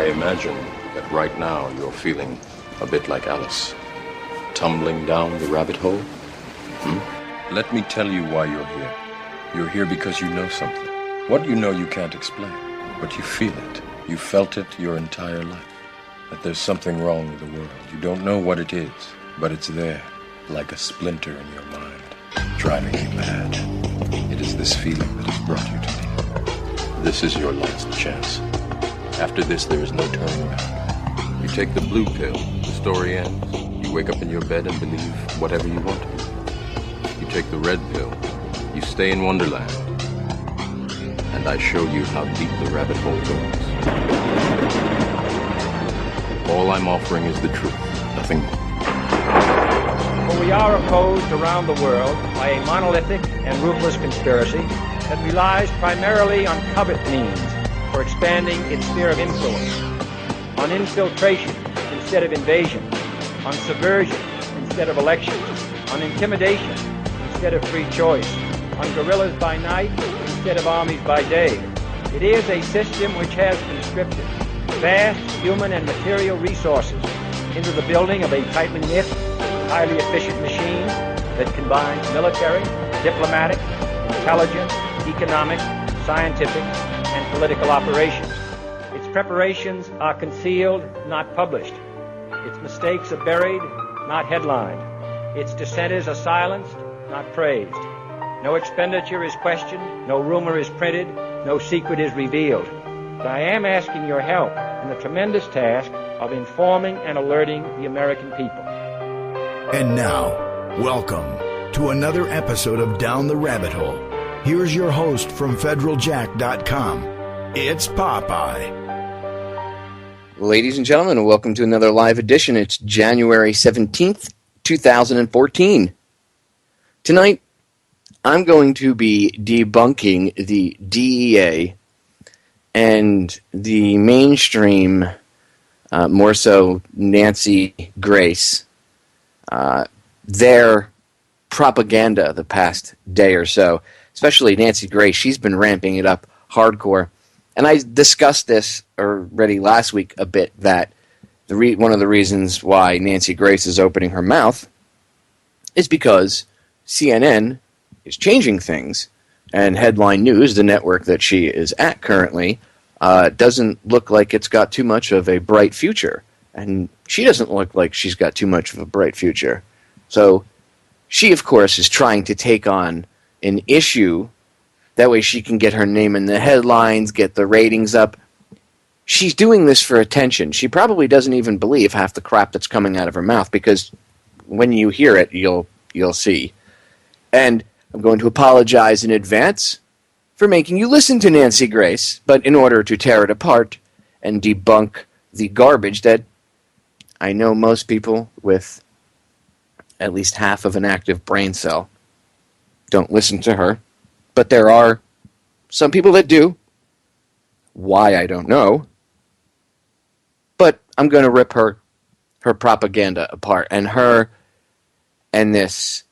I imagine that right now you're feeling a bit like Alice, tumbling down the rabbit hole. Let me tell you why you're here. You're here because you know something. What you know you can't explain, but you feel it. You felt it your entire life. That there's something wrong with the world. You don't know what it is, but it's there, like a splinter in your mind, driving you mad. It is this feeling that has brought you to me. This is your last chance. After this, there is no turning back. You take the blue pill, the story ends. You wake up in your bed and believe whatever you want to believe. You take the red pill, you stay in Wonderland, and I show you how deep the rabbit hole goes. All I'm offering is the truth, nothing more. For we are opposed around the world by a monolithic and ruthless conspiracy that relies primarily on covert means for expanding its sphere of influence, on infiltration instead of invasion, on subversion instead of elections, on intimidation instead of free choice, on guerrillas by night instead of armies by day. It is a system which has conscripted vast human and material resources into the building of a tightly knit, highly efficient machine that combines military, diplomatic, intelligence, economic, scientific, and political operations. Its preparations are concealed, not published. Its mistakes are buried, not headlined. Its dissenters are silenced, not praised. No expenditure is questioned, no rumor is printed, no secret is revealed. But I am asking your help in the tremendous task of informing and alerting the American people. And now, welcome to another episode of Down the Rabbit Hole. Here's your host from federaljack.com. It's Popeye. Ladies and gentlemen, welcome to another live edition. It's January 17th, 2014. Tonight, I'm going to be debunking the DEA and the mainstream, more so Nancy Grace, their propaganda the past day or so, especially Nancy Grace. She's been ramping it up hardcore. And I discussed this already last week a bit, that one of the reasons why Nancy Grace is opening her mouth is because CNN is changing things, and Headline News, the network that she is at currently, doesn't look like it's got too much of a bright future. And she doesn't look like she's got too much of a bright future. So she, of course, is trying to take on an issue. That way she can get her name in the headlines, get the ratings up. She's doing this for attention. She probably doesn't even believe half the crap that's coming out of her mouth, because when you hear it, you'll see. And I'm going to apologize in advance for making you listen to Nancy Grace, but in order to tear it apart and debunk the garbage that I know most people with at least half of an active brain cell don't listen to her. But there are some people that do. Why, I don't know. But I'm going to rip her propaganda apart. And her and this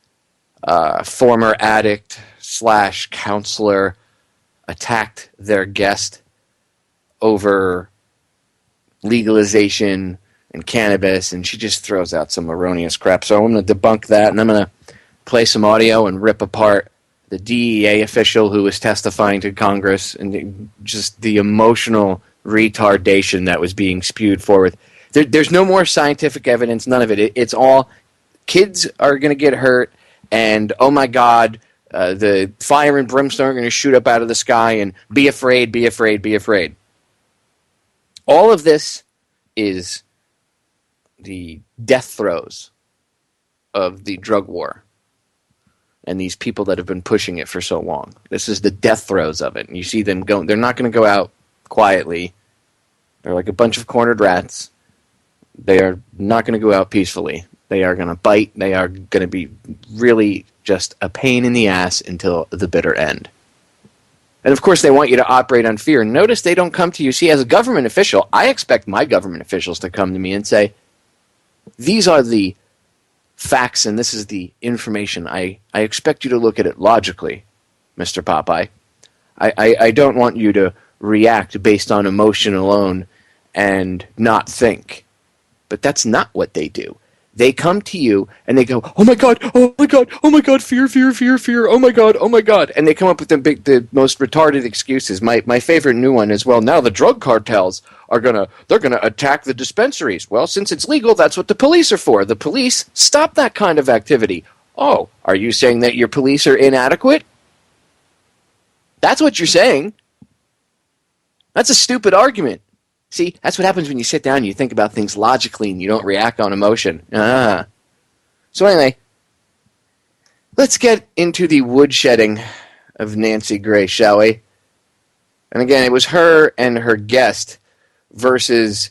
former addict / counselor attacked their guest over legalization and cannabis, and she just throws out some erroneous crap. So I'm going to debunk that, and I'm going to play some audio and rip apart the DEA official who was testifying to Congress, and just the emotional retardation that was being spewed forward. There's no more scientific evidence, none of it. It's all kids are going to get hurt, and oh my God, the fire and brimstone are going to shoot up out of the sky, and be afraid, be afraid, be afraid. All of this is the death throes of the drug war. And these people that have been pushing it for so long. This is the death throes of it. And you see them going, they're not going to go out quietly. They're like a bunch of cornered rats. They are not going to go out peacefully. They are going to bite. They are going to be really just a pain in the ass until the bitter end. And of course, they want you to operate on fear. Notice they don't come to you. See, as a government official, I expect my government officials to come to me and say, these are the facts, and this is the information. I expect you to look at it logically, Mr. Popeye. I don't want you to react based on emotion alone and not think. But that's not what they do. They come to you and they go, oh my God, oh my God, oh my God, fear, fear, fear, fear, oh my God, oh my God. And they come up with the most retarded excuses. My favorite new one is, well, now the drug cartels they're gonna attack the dispensaries. Well, since it's legal, that's what the police are for. The police stop that kind of activity. Oh, are you saying that your police are inadequate? That's what you're saying. That's a stupid argument. See, that's what happens when you sit down and you think about things logically and you don't react on emotion. So anyway, let's get into the woodshedding of Nancy Grace, shall we? And again, it was her and her guest versus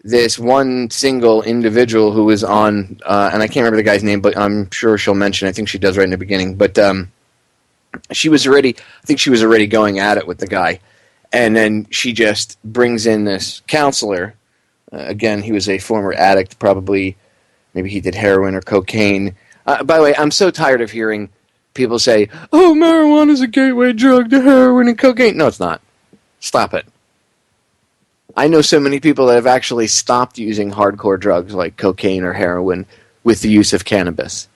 this one single individual who was on, and I can't remember the guy's name, but I'm sure she'll mention. I think she does right in the beginning. But she was already going at it with the guy. And then she just brings in this counselor. Again, he was a former addict, probably. Maybe he did heroin or cocaine. By the way, I'm so tired of hearing people say, oh, marijuana's a gateway drug to heroin and cocaine. No, it's not. Stop it. I know so many people that have actually stopped using hardcore drugs like cocaine or heroin with the use of cannabis.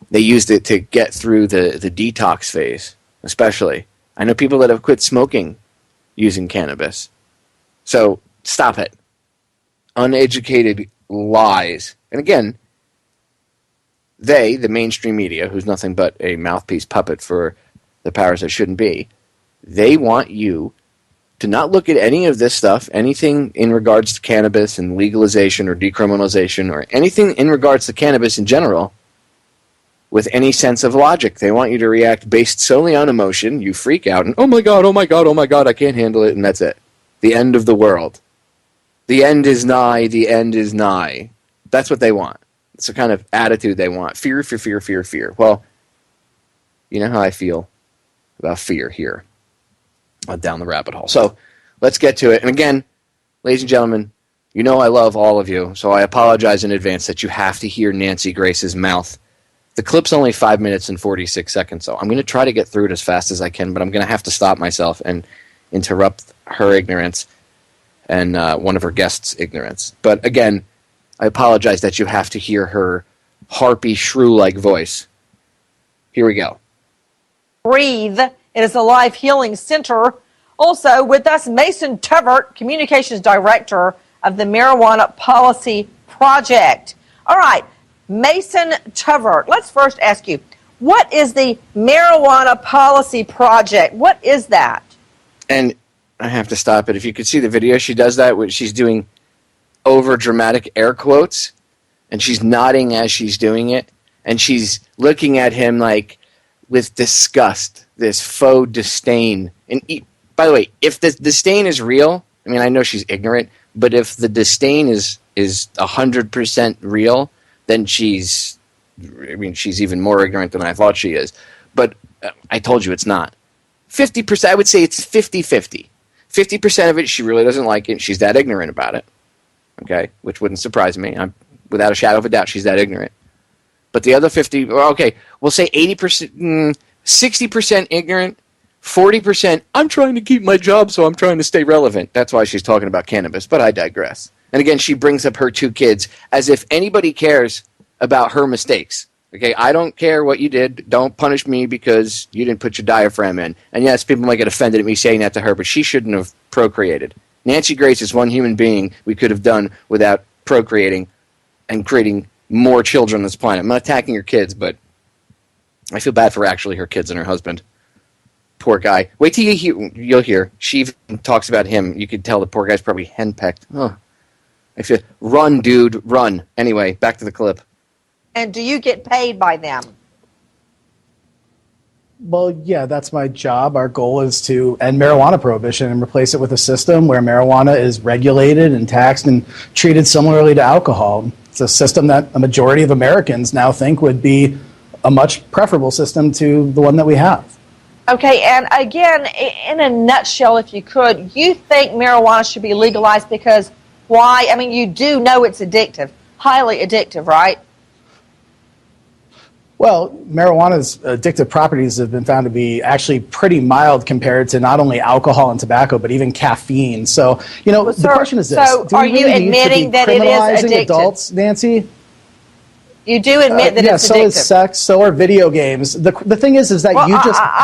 They used it to get through the detox phase, especially. I know people that have quit smoking using cannabis. So, stop it. Uneducated lies. And again, the mainstream media, who's nothing but a mouthpiece puppet for the powers that shouldn't be, they want you to not look at any of this stuff, anything in regards to cannabis and legalization or decriminalization or anything in regards to cannabis in general with any sense of logic. They want you to react based solely on emotion. You freak out and, oh my God, oh my God, oh my God, I can't handle it, and that's it. The end of the world. The end is nigh, the end is nigh. That's what they want. It's the kind of attitude they want. Fear, fear, fear, fear, fear. Well, you know how I feel about fear here. Down the rabbit hole. So, let's get to it. And again, ladies and gentlemen, you know I love all of you, so I apologize in advance that you have to hear Nancy Grace's mouth. The clip's only 5 minutes and 46 seconds, so I'm going to try to get through it as fast as I can, but I'm going to have to stop myself and interrupt her ignorance and one of her guests' ignorance. But again, I apologize that you have to hear her harpy, shrew-like voice. Here we go. Breathe. It is a life healing center. Also with us, Mason Tevert, Communications Director of the Marijuana Policy Project. All right. Mason Tevert, let's first ask you, what is the Marijuana Policy Project? What is that? And I have to stop it. If you could see the video, she does that. She's doing over-dramatic air quotes, and she's nodding as she's doing it, and she's looking at him like with disgust, this faux disdain. And by the way, if the disdain is real, I mean, I know she's ignorant, but if the disdain is 100% real, then she's even more ignorant than I thought she is. But I told you it's not. 50%, I would say it's 50-50. 50% of it, she really doesn't like it. She's that ignorant about it. Okay? Which wouldn't surprise me. Without a shadow of a doubt, she's that ignorant. But the other 50, okay, we'll say 80%, 60% ignorant, 40%, I'm trying to keep my job, so I'm trying to stay relevant. That's why she's talking about cannabis, but I digress. And again, she brings up her 2 kids as if anybody cares about her mistakes. Okay, I don't care what you did. Don't punish me because you didn't put your diaphragm in. And yes, people might get offended at me saying that to her, but she shouldn't have procreated. Nancy Grace is one human being we could have done without procreating and creating more children on this planet. I'm not attacking her kids, but I feel bad for actually her kids and her husband. Poor guy. Wait till you'll hear. She even talks about him. You could tell the poor guy's probably henpecked. Oh. I feel, run, dude, run. Anyway, back to the clip. And do you get paid by them? Well, yeah, that's my job. Our goal is to end marijuana prohibition and replace it with a system where marijuana is regulated and taxed and treated similarly to alcohol. It's a system that a majority of Americans now think would be a much preferable system to the one that we have. Okay, and again, in a nutshell, if you could, you think marijuana should be legalized because why? I mean, you do know it's addictive, highly addictive, right? Well, marijuana's addictive properties have been found to be actually pretty mild compared to not only alcohol and tobacco, but even caffeine. So, the question is this. So, are you admitting that it is addictive? Adults, Nancy? You do admit that it's addictive. So is sex, so are video games. The thing is that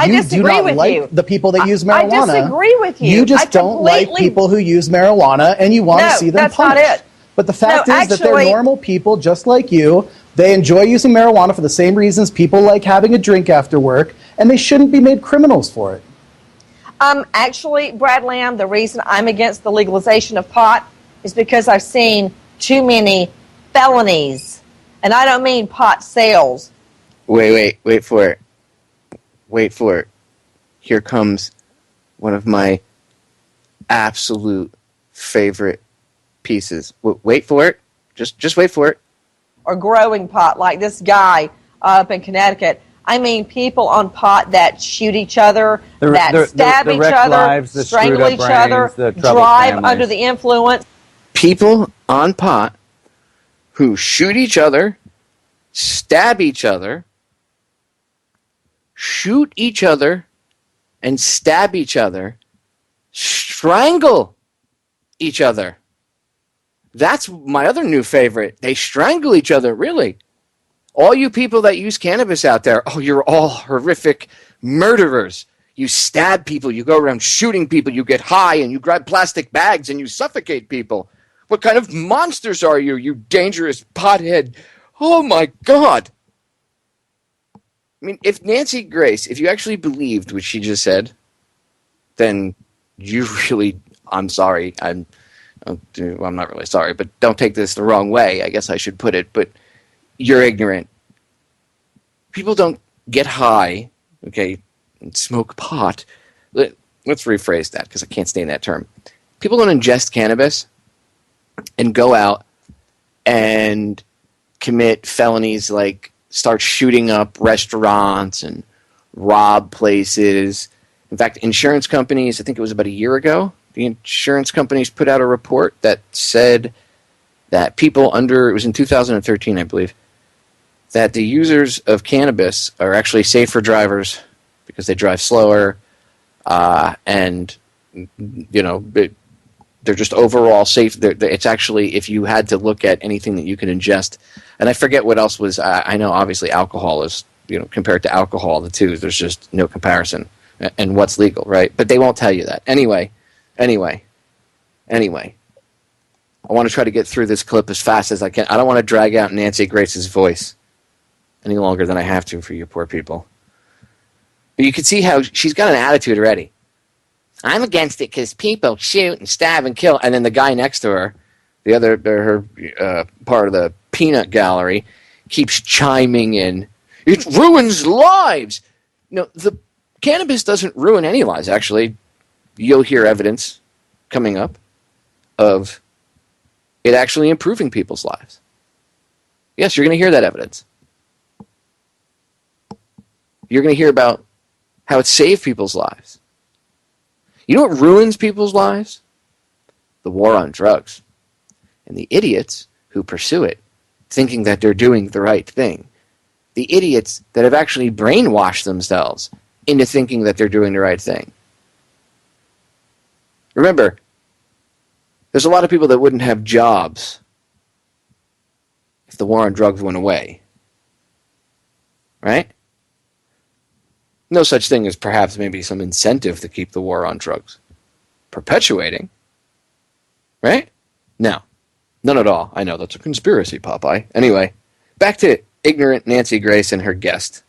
you do not like the people that use marijuana. I disagree with you. You just don't like people who use marijuana, and you want to see them punished. No, that's not it. But the fact is that they're normal people just like you. They enjoy using marijuana for the same reasons people like having a drink after work, and they shouldn't be made criminals for it. Actually, Brad Lamb, the reason I'm against the legalization of pot is because I've seen too many felonies. And I don't mean pot sales. Wait for it. Wait for it. Here comes one of my absolute favorite pieces. Wait for it. Just wait for it. Or growing pot, like this guy up in Connecticut. I mean people on pot that shoot each other, that stab each other, strangle each other, drive under the influence. People on pot who shoot each other, stab each other, shoot each other, and stab each other, strangle each other. That's my other new favorite. They strangle each other, really. All you people that use cannabis out there, you're all horrific murderers. You stab people, you go around shooting people, you get high, and you grab plastic bags, and you suffocate people. What kind of monsters are you, you dangerous pothead? Oh, my God. I mean, if Nancy Grace, if you actually believed what she just said, then you really, I'm sorry, I'm not really sorry, but don't take this the wrong way, I guess I should put it, but you're ignorant. People don't get high, okay, and smoke pot. Let's rephrase that, because I can't stand that term. People don't ingest cannabis and go out and commit felonies like start shooting up restaurants and rob places. In fact, insurance companies, I think it was about a year ago, the insurance companies put out a report that said that people it was in 2013, I believe, that the users of cannabis are actually safer drivers because they drive slower, and, they're just overall safe. It's actually, if you had to look at anything that you can ingest, and I forget what else was, I know obviously alcohol is, compared to alcohol, the two, there's just no comparison, and what's legal, right? But they won't tell you that. Anyway, I want to try to get through this clip as fast as I can. I don't want to drag out Nancy Grace's voice any longer than I have to for you poor people. But you can see how she's got an attitude already. I'm against it because people shoot and stab and kill. And then the guy next to her, her part of the peanut gallery, keeps chiming in. It ruins lives. The cannabis doesn't ruin any lives, actually. You'll hear evidence coming up of it actually improving people's lives. Yes, you're going to hear that evidence. You're going to hear about how it saved people's lives. You know what ruins people's lives? The war on drugs. And the idiots who pursue it, thinking that they're doing the right thing. The idiots that have actually brainwashed themselves into thinking that they're doing the right thing. Remember, there's a lot of people that wouldn't have jobs if the war on drugs went away. Right? No such thing as perhaps maybe some incentive to keep the war on drugs perpetuating. Right? No. None at all. I know that's a conspiracy, Popeye. Anyway, back to ignorant Nancy Grace and her guest.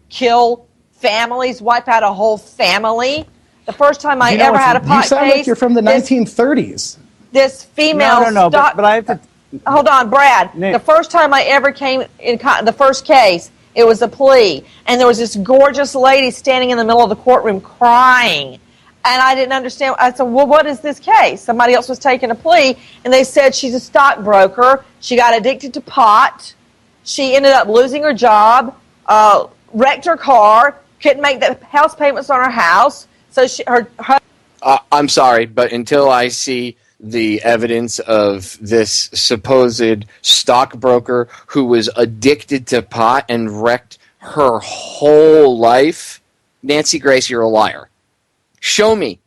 Kill families, wipe out a whole family. The first time I ever had a pot case. You sound like you're from the 1930s. This female but I have to... Hold on, Brad. The first time I ever came in the first case, it was a plea. And there was this gorgeous lady standing in the middle of the courtroom crying. And I didn't understand. I said, well, what is this case? Somebody else was taking a plea, and they said she's a stockbroker. She got addicted to pot. She ended up losing her job, wrecked her car, couldn't make the house payments on her house. So her I'm sorry, but until I see the evidence of this supposed stockbroker who was addicted to pot and wrecked her whole life, Nancy Grace, you're a liar. Show me.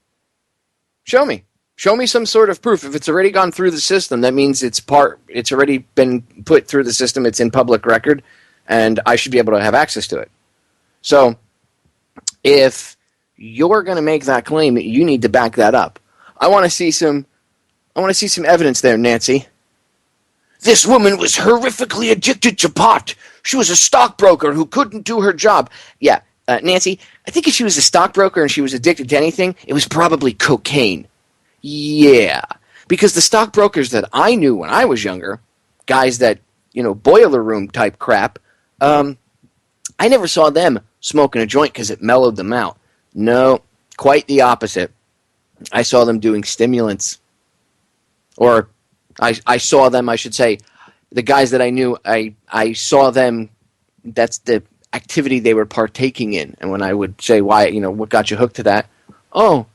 Show me. Show me some sort of proof. If it's already gone through the system, that means it's already been put through the system, it's in public record, and I should be able to have access to it. So, if you're going to make that claim, you need to back that up. I want to see some evidence there, Nancy. This woman was horrifically addicted to pot. She was a stockbroker who couldn't do her job. Yeah, Nancy, I think if she was a stockbroker and she was addicted to anything, it was probably cocaine. Yeah, because the stockbrokers that I knew when I was younger, guys that, boiler room type crap, I never saw them smoking a joint because it mellowed them out. No, quite the opposite. I saw them doing stimulants. Or I saw them, I should say, the guys that I knew, I saw them, that's the activity they were partaking in. And when I would say, why, what got you hooked to that? Oh,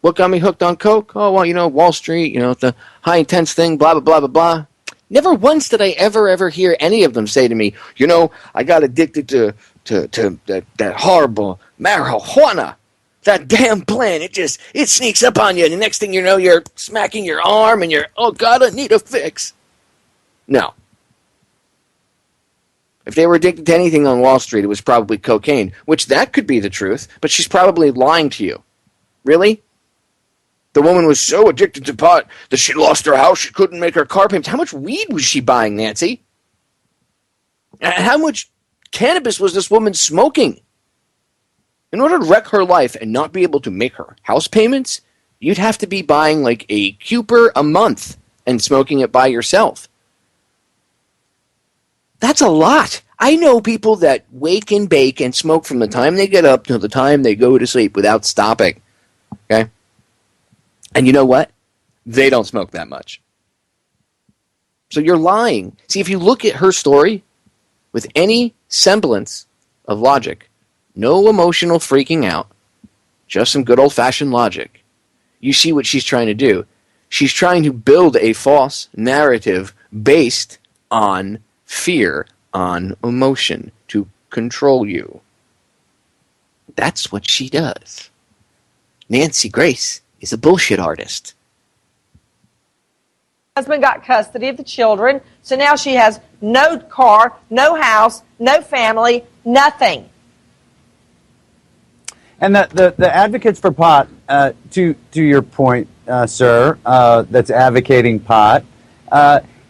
what got me hooked on coke? Oh, well, Wall Street, the high intense thing, blah, blah, blah, blah, blah. Never once did I ever hear any of them say to me, I got addicted to that horrible marijuana. That damn plant, it sneaks up on you, and the next thing you know, you're smacking your arm, and you're, oh God, I need a fix. No. If they were addicted to anything on Wall Street, it was probably cocaine, which that could be the truth, but she's probably lying to you. Really? The woman was so addicted to pot that she lost her house, she couldn't make her car payments. How much weed was she buying, Nancy? And how much cannabis was this woman smoking? In order to wreck her life and not be able to make her house payments, you'd have to be buying like a Cooper a month and smoking it by yourself. That's a lot. I know people that wake and bake and smoke from the time they get up till the time they go to sleep without stopping. Okay? And you know what? They don't smoke that much. So you're lying. See, if you look at her story with any semblance of logic, no emotional freaking out, just some good old-fashioned logic, you see what she's trying to do. She's trying to build a false narrative based on fear, on emotion, to control you. That's what she does. Nancy Grace is a bullshit artist. Husband got custody of the children, so now she has no car, no house, no family, nothing. And the advocates for pot, to your point, sir, that's advocating pot,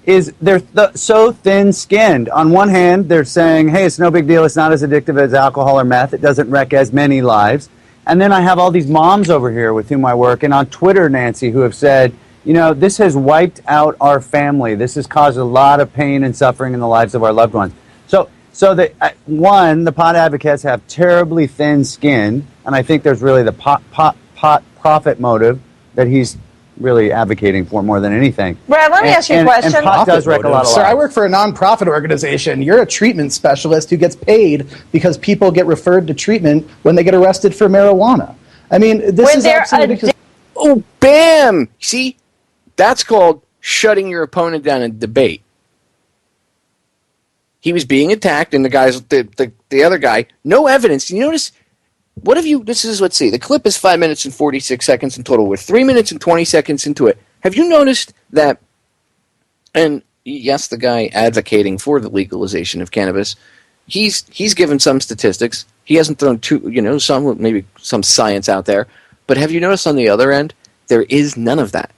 is they're so thin-skinned. On one hand, they're saying, hey, it's no big deal, it's not as addictive as alcohol or meth, it doesn't wreck as many lives. And then I have all these moms over here with whom I work, and on Twitter, Nancy, who have said, this has wiped out our family. This has caused a lot of pain and suffering in the lives of our loved ones. So the pot advocates have terribly thin skin, and I think there's really the pot profit motive that he's really advocating for more than anything. Brad, let me ask you a question. And pot does wreck a lot of lives. Sir, I work for a nonprofit organization. You're a treatment specialist who gets paid because people get referred to treatment when they get arrested for marijuana. I mean, this is absolutely ridiculous. Oh, bam! See? That's called shutting your opponent down in debate. He was being attacked, and the other guy, no evidence. You notice, let's see, the clip is 5 minutes and 46 seconds in total. We're 3 minutes and 20 seconds into it. Have you noticed that, and yes, the guy advocating for the legalization of cannabis, he's given some statistics. He hasn't thrown maybe some science out there. But have you noticed on the other end, there is none of that.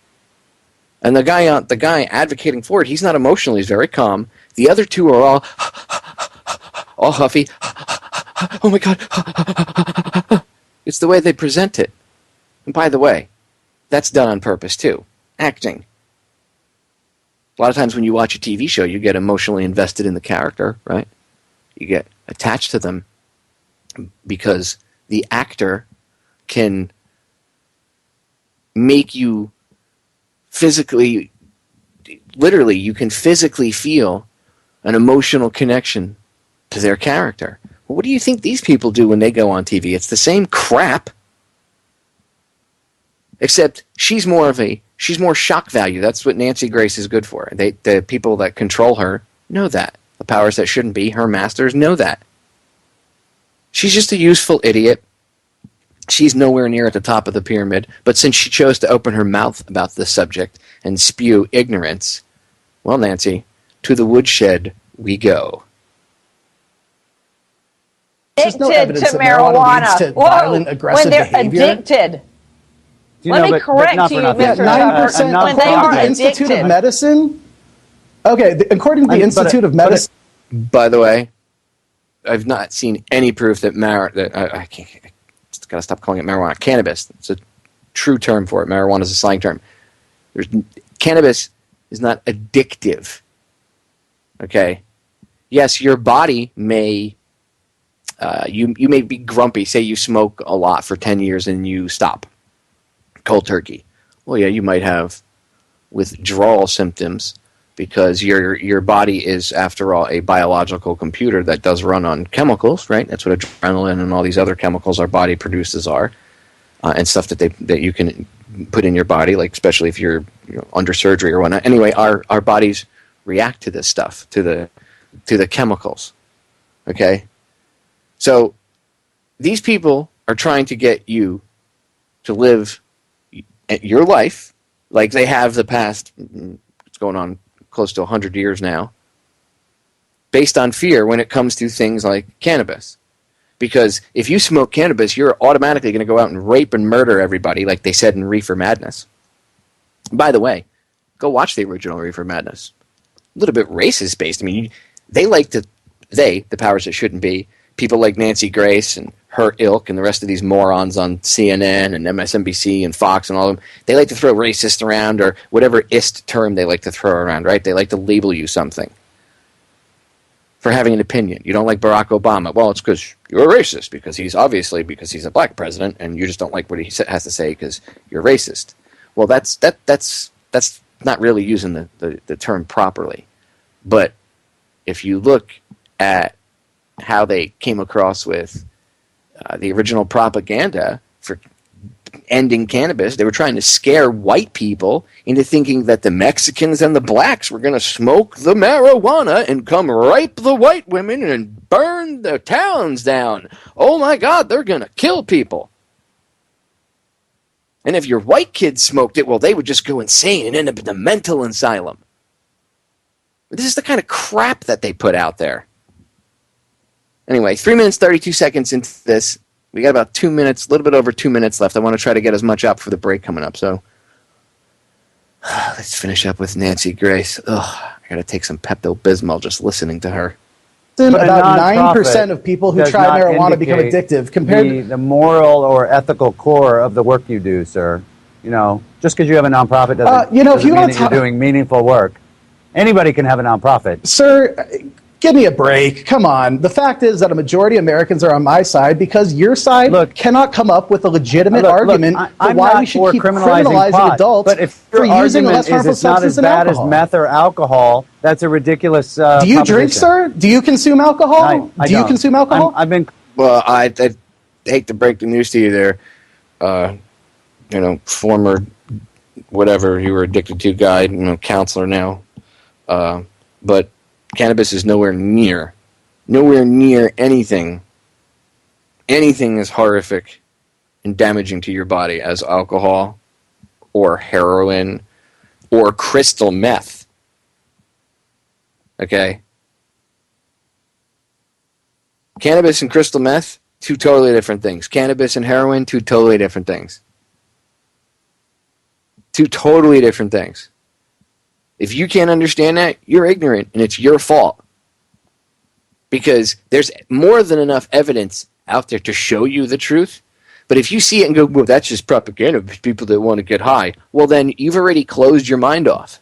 And the guy advocating for it, he's not emotional. He's very calm. The other two are all huffy. Oh my God. It's the way they present it. And by the way, that's done on purpose too. Acting. A lot of times when you watch a TV show, you get emotionally invested in the character, right? You get attached to them because the actor can make you physically, literally, you can physically feel an emotional connection to their character. Well, what do you think these people do when they go on TV? It's the same crap. Except she's more shock value. That's what Nancy Grace is good for. The people that control her know that. The powers that shouldn't be, her masters, know that. She's just a useful idiot. She's nowhere near at the top of the pyramid, but since she chose to open her mouth about this subject and spew ignorance, well, Nancy, to the woodshed we go. There's no Addicted evidence to that marijuana leads to Whoa, violent, aggressive when they're behavior. addicted. Let me correct not you, for nothing. Mr. Yeah, Tucker. 9%. When they According are to the Institute addicted. of Medicine. Okay, according to the Institute of Medicine. By the way, I've not seen any proof that I just gotta stop calling it marijuana. Cannabis. It's a true term for it. Marijuana is a slang term. Cannabis is not addictive. Okay. Yes, your body may. You may be grumpy. Say you smoke a lot for 10 years and you stop. Cold turkey. Well, yeah, you might have withdrawal symptoms because your body is, after all, a biological computer that does run on chemicals, right? That's what adrenaline and all these other chemicals our body produces are, and stuff that you can put in your body, like especially if you're under surgery or whatnot. Anyway, our bodies react to this stuff, to the chemicals. Okay. So these people are trying to get you to live your life like they have the past, it's going on close to 100 years now, based on fear when it comes to things like cannabis. Because if you smoke cannabis, you're automatically going to go out and rape and murder everybody like they said in Reefer Madness. By the way, go watch the original Reefer Madness. A little bit racist based. I mean, the powers that shouldn't be, people like Nancy Grace and her ilk and the rest of these morons on CNN and MSNBC and Fox and all of them, they like to throw racist around or whatever ist term they like to throw around, right? They like to label you something for having an opinion. You don't like Barack Obama. Well, it's because you're a racist, because he's a black president and you just don't like what he has to say because you're racist. Well, that's not really using the term properly. But if you look at how they came across with the original propaganda for ending cannabis, they were trying to scare white people into thinking that the Mexicans and the blacks were going to smoke the marijuana and come rape the white women and burn the towns down. Oh my God, they're going to kill people. And if your white kids smoked it, well, they would just go insane and end up in the mental asylum. This is the kind of crap that they put out there. Anyway, 3 minutes, 32 seconds into this. We got about 2 minutes, a little bit over 2 minutes left. I want to try to get as much up for the break coming up. So let's finish up with Nancy Grace. I got to take some Pepto-Bismol just listening to her. About 9% of people who try marijuana become addictive compared to the moral or ethical core of the work you do, sir. Just because you have a nonprofit doesn't mean that you're doing meaningful work. Anybody can have a nonprofit. Sir, give me a break. Come on. The fact is that a majority of Americans are on my side because your side cannot come up with a legitimate argument for why we should keep criminalizing adults but if for using less harmful it's not as substances than bad alcohol. as meth or alcohol, that's a ridiculous Do you drink, sir? Do you consume alcohol? I Do you don't. consume alcohol? Well, I hate to break the news to you there. Former whatever you were addicted to guy, counselor now. But cannabis is nowhere near anything as horrific and damaging to your body as alcohol or heroin or crystal meth. Okay? Cannabis and crystal meth, two totally different things. Cannabis and heroin, two totally different things. Two totally different things. If you can't understand that, you're ignorant, and it's your fault. Because there's more than enough evidence out there to show you the truth. But if you see it and go, well, that's just propaganda for people that want to get high, well, then you've already closed your mind off.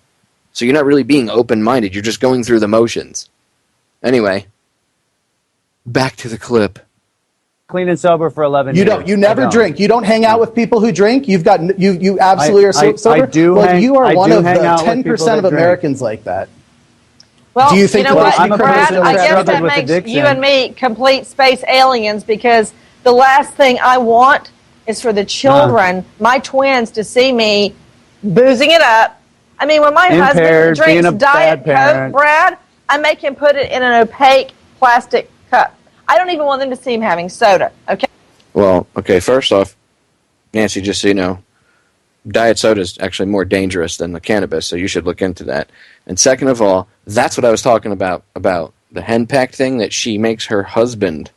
So you're not really being open-minded. You're just going through the motions. Anyway, back to the clip. Clean and sober for 11 years. You never drink. You don't hang out with people who drink. You absolutely are sober. I do. Well, you are one of the hang out with 10% of Americans like that. Well, do you think you know what, I'm a Brad, person I that guess struggled that with makes addiction. you and me complete space aliens, because the last thing I want is for the children, my twins, to see me boozing it up. I mean, when my husband drinks Diet Coke, Brad, I make him put it in an opaque plastic cup. I don't even want them to see him having soda, okay? Well, okay, first off, Nancy, just so you know, diet soda is actually more dangerous than the cannabis, so you should look into that. And second of all, that's what I was talking about the henpecked thing, that she makes her husband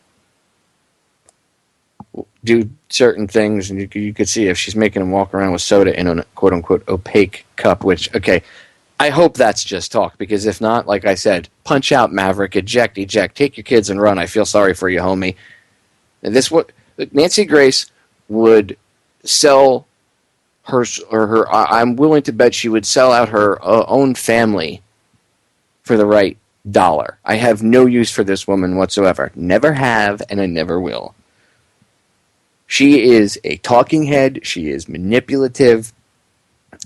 do certain things, and you could see if she's making him walk around with soda in a quote-unquote opaque cup, which, okay, I hope that's just talk, because if not, like I said, punch out, Maverick, eject, take your kids and run. I feel sorry for you, homie. And Nancy Grace would sell I'm willing to bet she would sell out her own family for the right dollar. I have no use for this woman whatsoever. Never have, and I never will. She is a talking head. She is manipulative.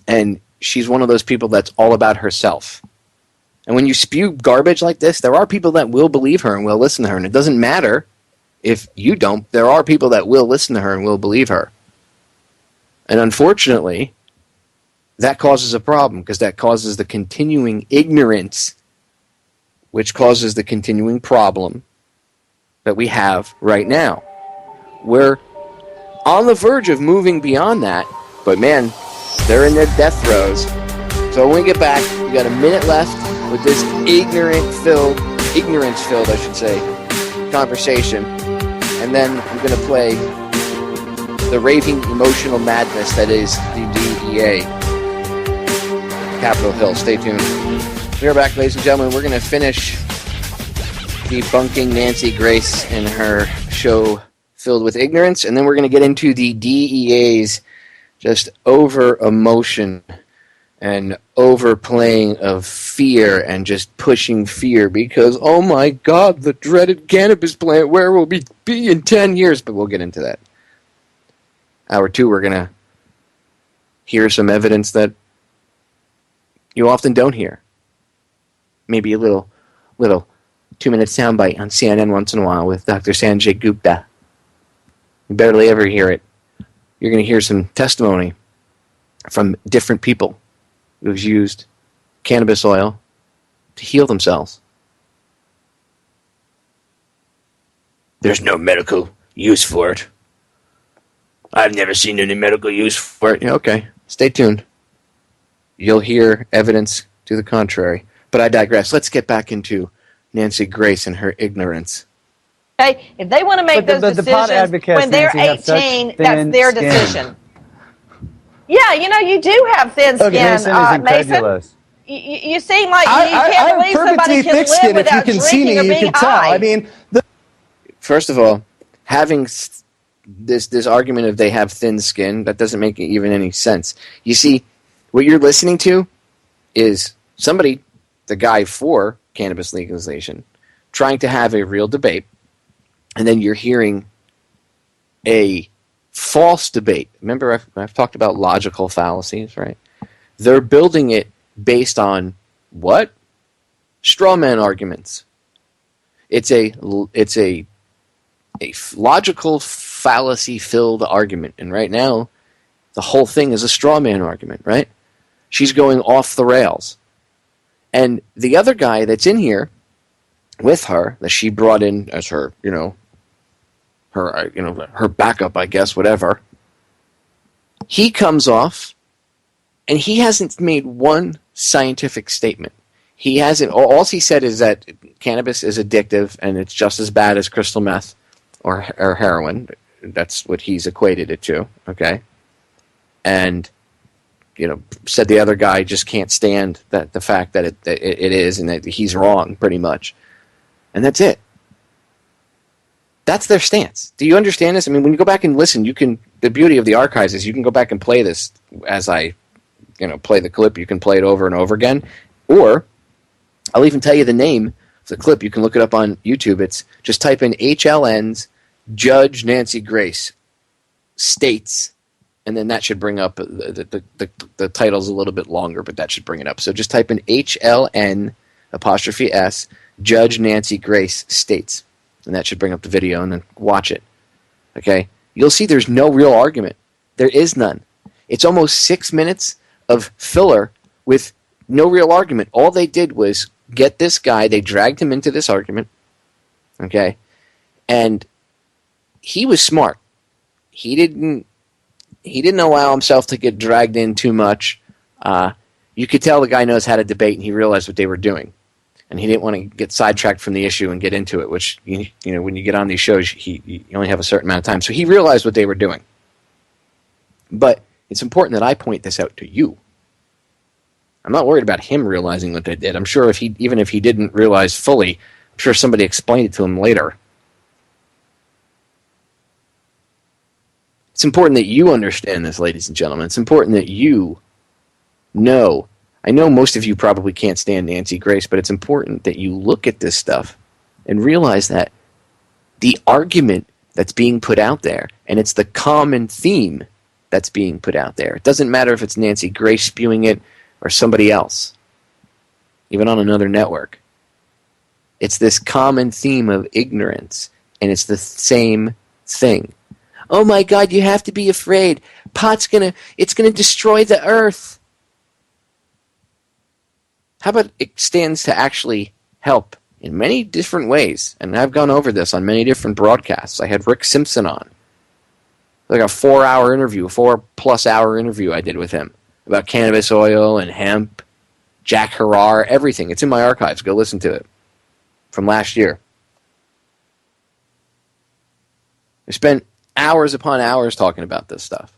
And she's one of those people that's all about herself. And when you spew garbage like this, there are people that will believe her and will listen to her. And it doesn't matter if you don't. There are people that will listen to her and will believe her. And unfortunately, that causes a problem, because that causes the continuing ignorance, which causes the continuing problem that we have right now. We're on the verge of moving beyond that, but man, they're in their death throes. So when we get back, we got a minute left with this ignorance-filled, I should say, conversation. And then we're going to play the raving emotional madness that is the DEA. Capitol Hill. Stay tuned. We are back, ladies and gentlemen. We're going to finish debunking Nancy Grace and her show filled with ignorance, and then we're going to get into the DEA's just over-emotion and overplaying of fear and just pushing fear because, oh my God, the dreaded cannabis plant, where will we be in 10 years? But we'll get into that. Hour 2, we're going to hear some evidence that you often don't hear. Maybe a little 2-minute soundbite on CNN once in a while with Dr. Sanjay Gupta. You barely ever hear it. You're going to hear some testimony from different people who've used cannabis oil to heal themselves. There's no medical use for it. I've never seen any medical use for it. Okay, stay tuned. You'll hear evidence to the contrary. But I digress. Let's get back into Nancy Grace and her ignorance. Okay, if they want to make those decisions when they're 18, that's their decision. Yeah, you do have thin skin, Mason. You seem like you can't believe somebody can live without drinking or being high. I mean, first of all, having this argument of they have thin skin, that doesn't make even any sense. You see, what you're listening to is somebody, the guy for cannabis legalization, trying to have a real debate, and then you're hearing a false debate. Remember, I've talked about logical fallacies, right? They're building it based on what? Straw man arguments. It's a logical fallacy-filled argument, and right now, the whole thing is a straw man argument, right? She's going off the rails. And the other guy that's in here with her, that she brought in as her, her backup, I guess, whatever, he comes off, and he hasn't made one scientific statement. He hasn't. All he said is that cannabis is addictive, and it's just as bad as crystal meth or heroin. That's what he's equated it to, okay? And, said the other guy just can't stand the fact that it is, and that he's wrong, pretty much. And that's it. That's their stance. Do you understand this? I mean, when you go back and listen, the beauty of the archives is you can go back and play this as I, play the clip. You can play it over and over again. Or, I'll even tell you the name of the clip. You can look it up on YouTube. It's just type in HLN's Judge Nancy Grace states, and then that should bring up the title's a little bit longer, but that should bring it up. So just type in HLN 'S Judge Nancy Grace states, and that should bring up the video, and then watch it. Okay? you'll see there's no real argument. There is none. It's almost 6 minutes of filler with no real argument. All they did was get this guy, they dragged him into this argument, okay? And he was smart. He didn't allow himself to get dragged in too much. You could tell the guy knows how to debate, and he realized what they were doing. And he didn't want to get sidetracked from the issue and get into it, which, you know, when you get on these shows, you only have a certain amount of time. So he realized what they were doing. But it's important that I point this out to you. I'm not worried about him realizing what they did. I'm sure even if he didn't realize fully, I'm sure somebody explained it to him later. It's important that you understand this, ladies and gentlemen. It's important that you know. I know most of you probably can't stand Nancy Grace, but it's important that you look at this stuff and realize that the argument that's being put out there, and it's the common theme that's being put out there. It doesn't matter if it's Nancy Grace spewing it or somebody else, even on another network. It's this common theme of ignorance, and it's the same thing. Oh my God, you have to be afraid. It's gonna destroy the earth. How about it stands to actually help in many different ways? And I've gone over this on many different broadcasts. I had Rick Simpson on. Like a 4-hour interview, 4+ hour interview I did with him about cannabis oil and hemp, Jack Harrar, everything. It's in my archives. Go listen to it from last year. I spent hours upon hours talking about this stuff.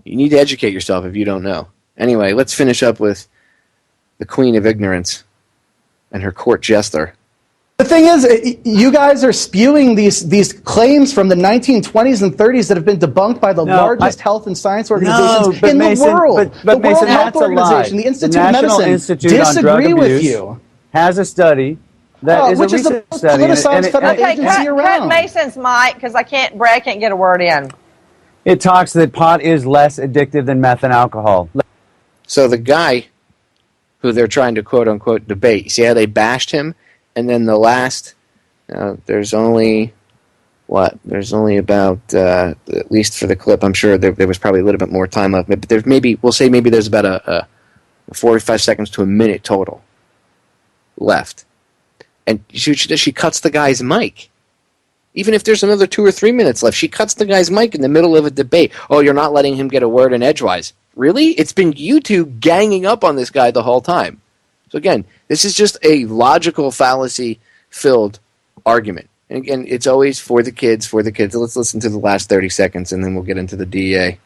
You need to educate yourself if you don't know. Anyway, let's finish up with the Queen of Ignorance and her court jester. The thing is, you guys are spewing these claims from the 1920s and 30s that have been debunked by the largest health and science organizations in the world. But the Mason, World Health Organization, the Institute of Medicine, disagree with you. Has a study that is which a is the recent study. politicized federal agency around. Cut Mason's mic because Brad can't get a word in. It talks that pot is less addictive than meth and alcohol. So the guy who they're trying to quote-unquote debate, you see how they bashed him? And then the last, there's only about, at least for the clip, I'm sure there was probably a little bit more time left. But there's we'll say there's about a 45 seconds to a minute total left. And she cuts the guy's mic. Even if there's another 2 or 3 minutes left, she cuts the guy's mic in the middle of a debate. Oh, you're not letting him get a word in edgewise. Really? It's been you two ganging up on this guy the whole time. So again, this is just a logical fallacy-filled argument. And again, it's always for the kids. Let's listen to the last 30 seconds, and then we'll get into the DEA.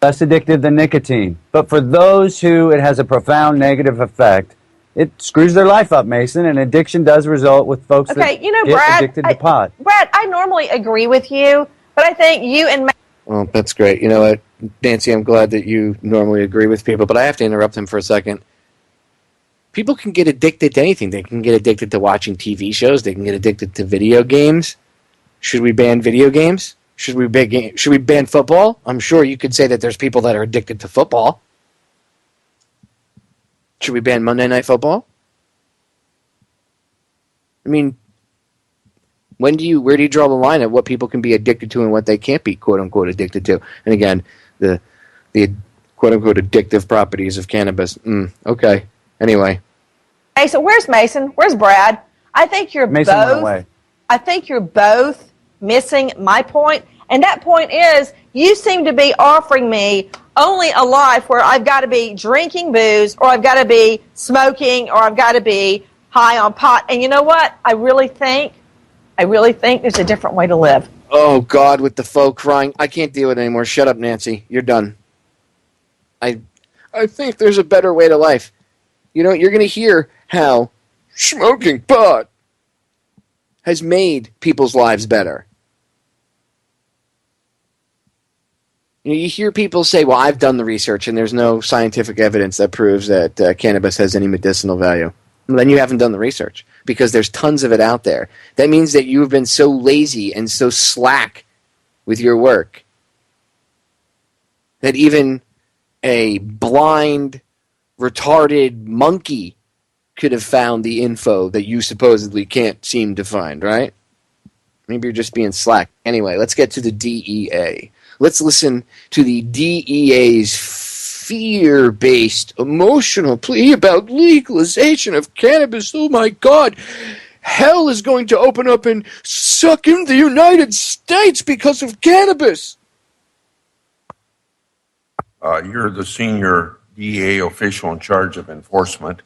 Less addictive than nicotine. But for those who it has a profound negative effect, it screws their life up, Mason, and addiction does result with folks that get addicted to pot. Brad, I normally agree with you, but I think you and Well, that's great. You know what, Nancy, I'm glad that you normally agree with people, but I have to interrupt him for a second. People can get addicted to anything. They can get addicted to watching TV shows. They can get addicted to video games. Should we ban video games? Should we ban football? I'm sure you could say that there's people that are addicted to football. Should we ban Monday Night Football? I mean, where do you draw the line at what people can be addicted to and what they can't be, quote unquote, addicted to? And again, the quote unquote addictive properties of cannabis. Okay. Anyway. Hey, so where's Mason? Where's Brad? I think you're Mason both. went away. I think you're both missing my point, and that point is you seem to be offering me only a life where I've got to be drinking booze, or I've got to be smoking, or I've got to be high on pot. And you know what? I really think there's a different way to live. Oh, God, with the folk crying. I can't deal with it anymore. Shut up, Nancy. You're done. I think there's a better way to life. You know, you're going to hear how smoking pot has made people's lives better. You know, you hear people say, well, I've done the research and there's no scientific evidence that proves that cannabis has any medicinal value. Well, then you haven't done the research, because there's tons of it out there. That means that you've been so lazy and so slack with your work that even a blind, retarded monkey could have found the info that you supposedly can't seem to find, right? Maybe you're just being slack. Anyway, let's get to the DEA. Let's listen to the DEA's fear-based emotional plea about legalization of cannabis. Oh my God, hell is going to open up and suck in the United States because of cannabis. You're the senior DEA official in charge of enforcement,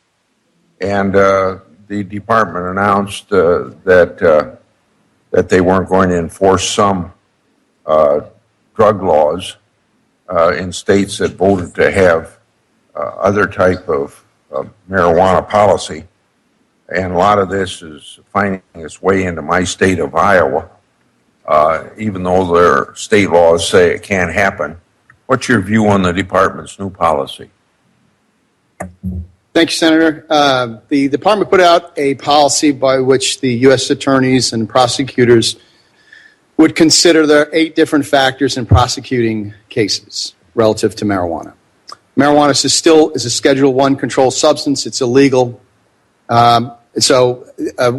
and the department announced that they weren't going to enforce some drug laws in states that voted to have other type of marijuana policy. And a lot of this is finding its way into my state of Iowa, even though their state laws say it can't happen. What's your view on the department's new policy? Thank you, Senator. The department put out a policy by which the U.S. attorneys and prosecutors would consider there are 8 different factors in prosecuting cases relative to marijuana. Marijuana is a Schedule I controlled substance. It's illegal. So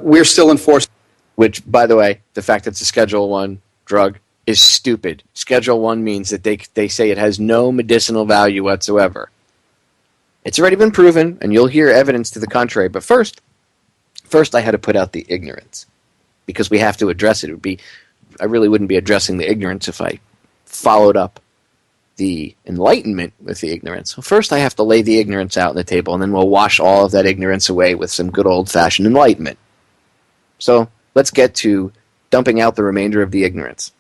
we're still enforcing. Which, by the way, the fact that it's a Schedule I drug is stupid. Schedule I means that they say it has no medicinal value whatsoever. It's already been proven, and you'll hear evidence to the contrary. But first I had to put out the ignorance, because we have to address it. I really wouldn't be addressing the ignorance if I followed up the enlightenment with the ignorance. So first I have to lay the ignorance out on the table, and then we'll wash all of that ignorance away with some good old-fashioned enlightenment. So let's get to dumping out the remainder of the ignorance.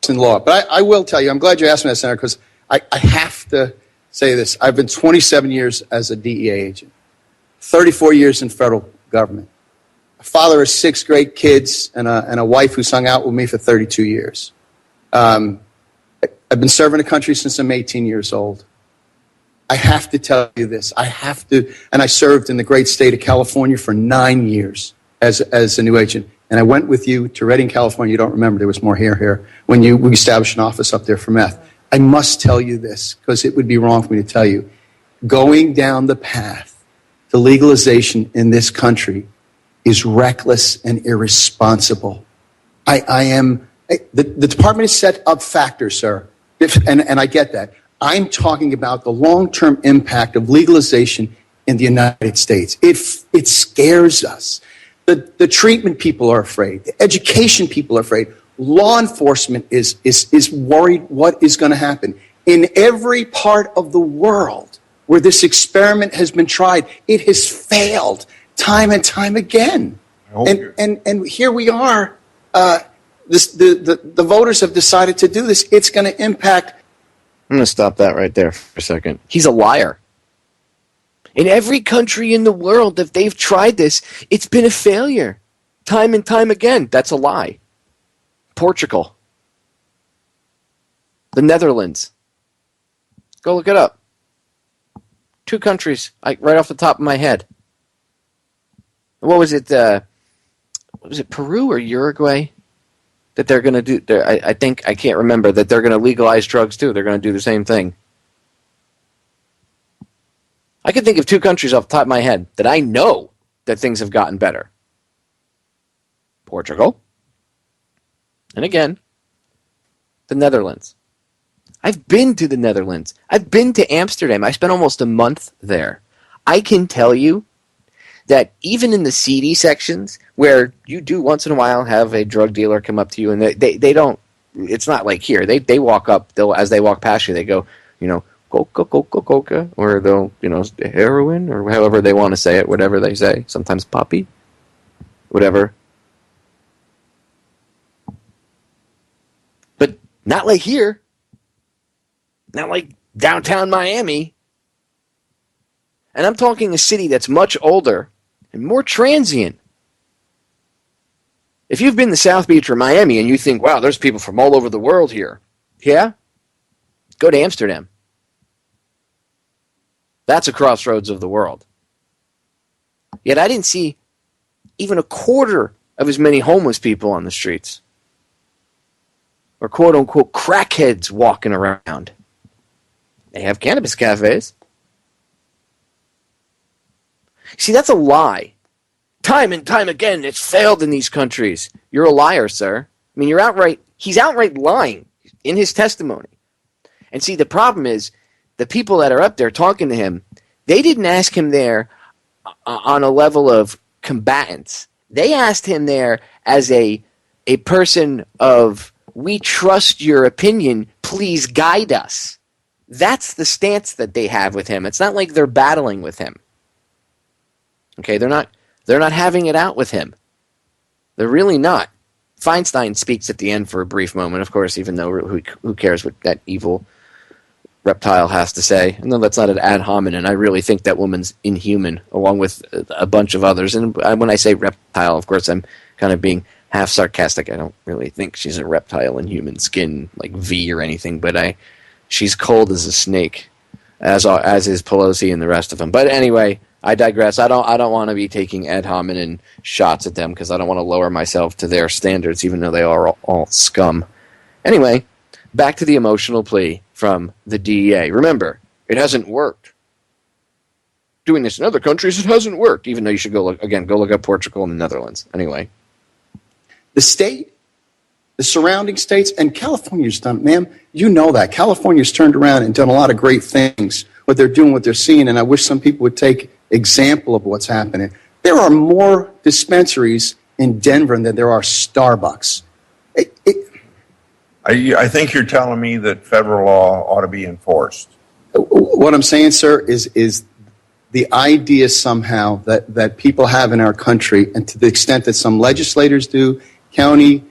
In law. But I will tell you, I'm glad you asked me that, Senator, because I have to say this. I've been 27 years as a DEA agent, 34 years in federal government. A father of 6 great kids and a wife who's hung out with me for 32 years. I've been serving the country since I'm 18 years old. I have to tell you this. And I served in the great state of California for 9 years as a new agent. And I went with you to Redding, California. You don't remember, there was more hair here, when we established an office up there for meth. I must tell you this, because it would be wrong for me to tell you. Going down the path to legalization in this country is reckless and irresponsible. The department has set up factors, sir, and I get that. I'm talking about the long-term impact of legalization in the United States. It scares us. The treatment people are afraid. The education people are afraid. Law enforcement is worried what is going to happen. In every part of the world where this experiment has been tried, it has failed time and time again. And here we are. The voters have decided to do this. It's going to impact. I'm going to stop that right there for a second. He's a liar. In every country in the world, if they've tried this, it's been a failure. Time and time again. That's a lie. Portugal. The Netherlands. Go look it up. 2 countries, right off the top of my head. What was it? Peru or Uruguay? That they're going to do. I can't remember, that they're going to legalize drugs too. They're going to do the same thing. I can think of 2 countries off the top of my head that I know that things have gotten better. Portugal. And again, the Netherlands. I've been to the Netherlands. I've been to Amsterdam. I spent almost a month there. I can tell you that even in the seedy sections, where you do once in a while have a drug dealer come up to you, and they don't, it's not like here. They walk up, as they walk past you, they go, coca, or they'll, heroin, or however they want to say it, whatever they say. Sometimes poppy, whatever. But not like here. Not like downtown Miami. And I'm talking a city that's much older and more transient. If you've been to South Beach or Miami and you think, wow, there's people from all over the world here. Yeah? Go to Amsterdam. That's a crossroads of the world. Yet I didn't see even a quarter of as many homeless people on the streets. Or quote-unquote crackheads walking around. They have cannabis cafes. See, that's a lie. Time and time again, it's failed in these countries. You're a liar, sir. I mean, he's outright lying in his testimony. And see, the problem is the people that are up there talking to him, they didn't ask him there on a level of combatants. They asked him there as a person of, we trust your opinion, please guide us. That's the stance that they have with him. It's not like they're battling with him. Okay, they're not having it out with him. They're really not. Feinstein speaks at the end for a brief moment, of course, even though who cares what that evil reptile has to say. And no, that's not an ad hominem. I really think that woman's inhuman, along with a bunch of others. And when I say reptile, of course, I'm kind of being half sarcastic. I don't really think she's a reptile in human skin, like V or anything, but she's cold as a snake, as is Pelosi and the rest of them. But anyway, I digress. I don't want to be taking ad hominem shots at them because I don't want to lower myself to their standards, even though they are all scum. Anyway, back to the emotional plea from the DEA. Remember, it hasn't worked. Doing this in other countries, it hasn't worked, even though you should go look up Portugal and the Netherlands. Anyway. The state, the surrounding states, and California's done, ma'am, you know that. California's turned around and done a lot of great things, what they're doing, what they're seeing, and I wish some people would take example of what's happening. There are more dispensaries in Denver than there are Starbucks. I think you're telling me that federal law ought to be enforced. What I'm saying, sir, is the idea somehow that people have in our country, and to the extent that some legislators do, county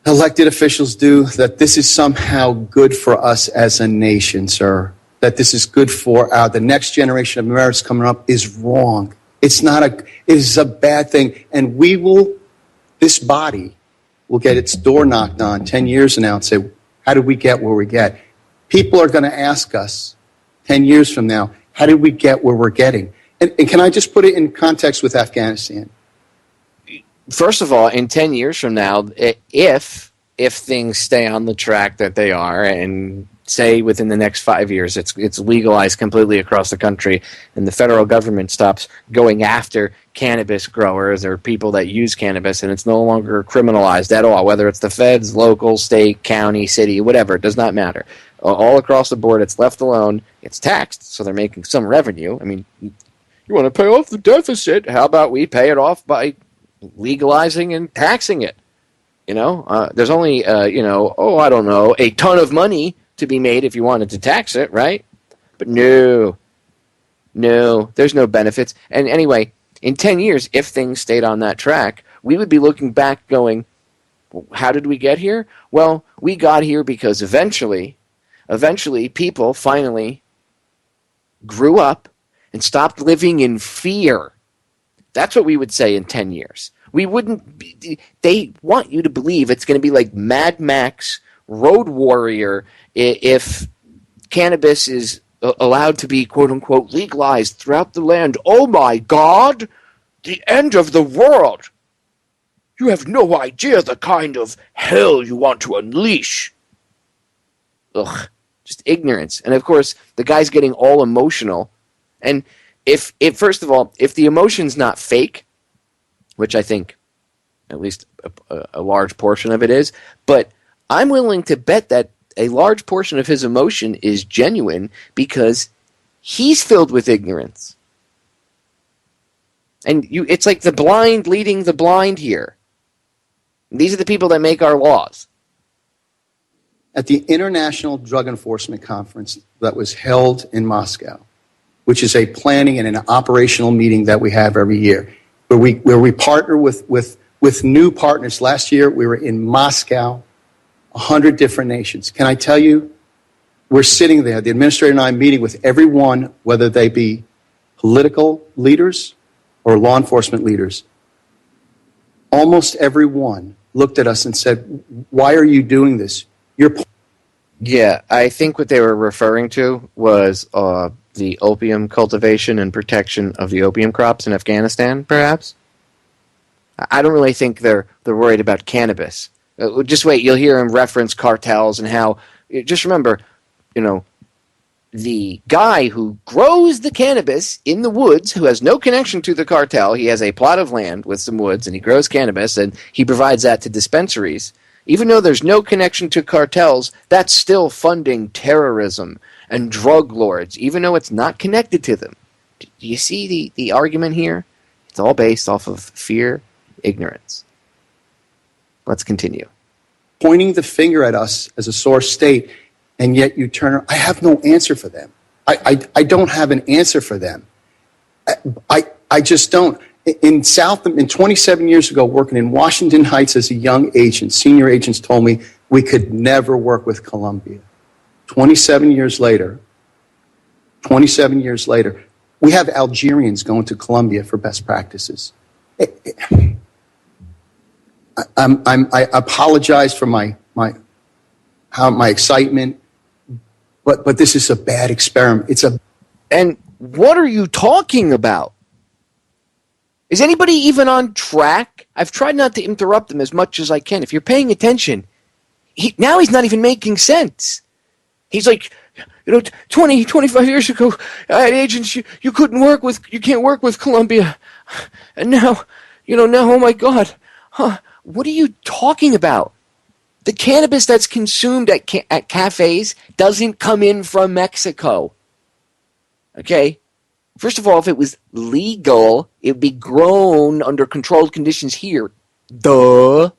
elected officials do, that this is somehow good for us as a nation, sir. That this is good for the next generation of Americans coming up is wrong. It is a bad thing. And this body will get its door knocked on 10 years from now and say, how did we get where we get? People are going to ask us 10 years from now, how did we get where we're getting? And can I just put it in context with Afghanistan? First of all, in 10 years from now, if things stay on the track that they are, and say within the next 5 years it's legalized completely across the country, and the federal government stops going after cannabis growers or people that use cannabis, and it's no longer criminalized at all, whether it's the feds, local, state, county, city, whatever, it does not matter. All across the board, it's left alone, it's taxed, so they're making some revenue. I mean, you want to pay off the deficit, how about we pay it off by legalizing and taxing it? There's only, I don't know, a ton of money to be made if you wanted to tax it, right? But no, there's no benefits. And anyway, in 10 years, if things stayed on that track, we would be looking back going, how did we get here? Well, we got here because eventually people finally grew up and stopped living in fear. That's what we would say in 10 years. They want you to believe it's going to be like Mad Max, Road Warrior, if cannabis is allowed to be, quote-unquote, legalized throughout the land. Oh, my God! The end of the world! You have no idea the kind of hell you want to unleash. Ugh, just ignorance. And, of course, the guy's getting all emotional. And first of all, if the emotion's not fake, which I think at least a large portion of it is, but I'm willing to bet that a large portion of his emotion is genuine because he's filled with ignorance. And it's like the blind leading the blind here. These are the people that make our laws. At the International Drug Enforcement Conference that was held in Moscow, which is a planning and an operational meeting that we have every year, where we partner with new partners. Last year, we were in Moscow, 100 different nations. Can I tell you, we're sitting there, the administrator and I meeting with everyone, whether they be political leaders or law enforcement leaders. Almost everyone looked at us and said, why are you doing this? Yeah, I think what they were referring to was the opium cultivation and protection of the opium crops in Afghanistan, perhaps. I don't really think they're worried about cannabis. Just wait, you'll hear him reference cartels and how. Just remember, the guy who grows the cannabis in the woods, who has no connection to the cartel, he has a plot of land with some woods, and he grows cannabis, and he provides that to dispensaries. Even though there's no connection to cartels, that's still funding terrorism and drug lords, even though it's not connected to them. Do you see the argument here? It's all based off of fear, ignorance. Let's continue. Pointing the finger at us as a source state, and yet you turn. I have no answer for them. I don't have an answer for them. I just don't. In 27 years ago, working in Washington Heights as a young agent, senior agents told me we could never work with Colombia. 27 years later, we have Algerians going to Colombia for best practices. I apologize for my excitement, but this is a bad experiment. And what are you talking about? Is anybody even on track? I've tried not to interrupt them as much as I can. If you're paying attention, now he's not even making sense. He's like, 25 years ago, I had agents you can't work with Colombia. And now, oh my God. Huh, what are you talking about? The cannabis that's consumed at cafes doesn't come in from Mexico. Okay? First of all, if it was legal, it would be grown under controlled conditions here. Duh.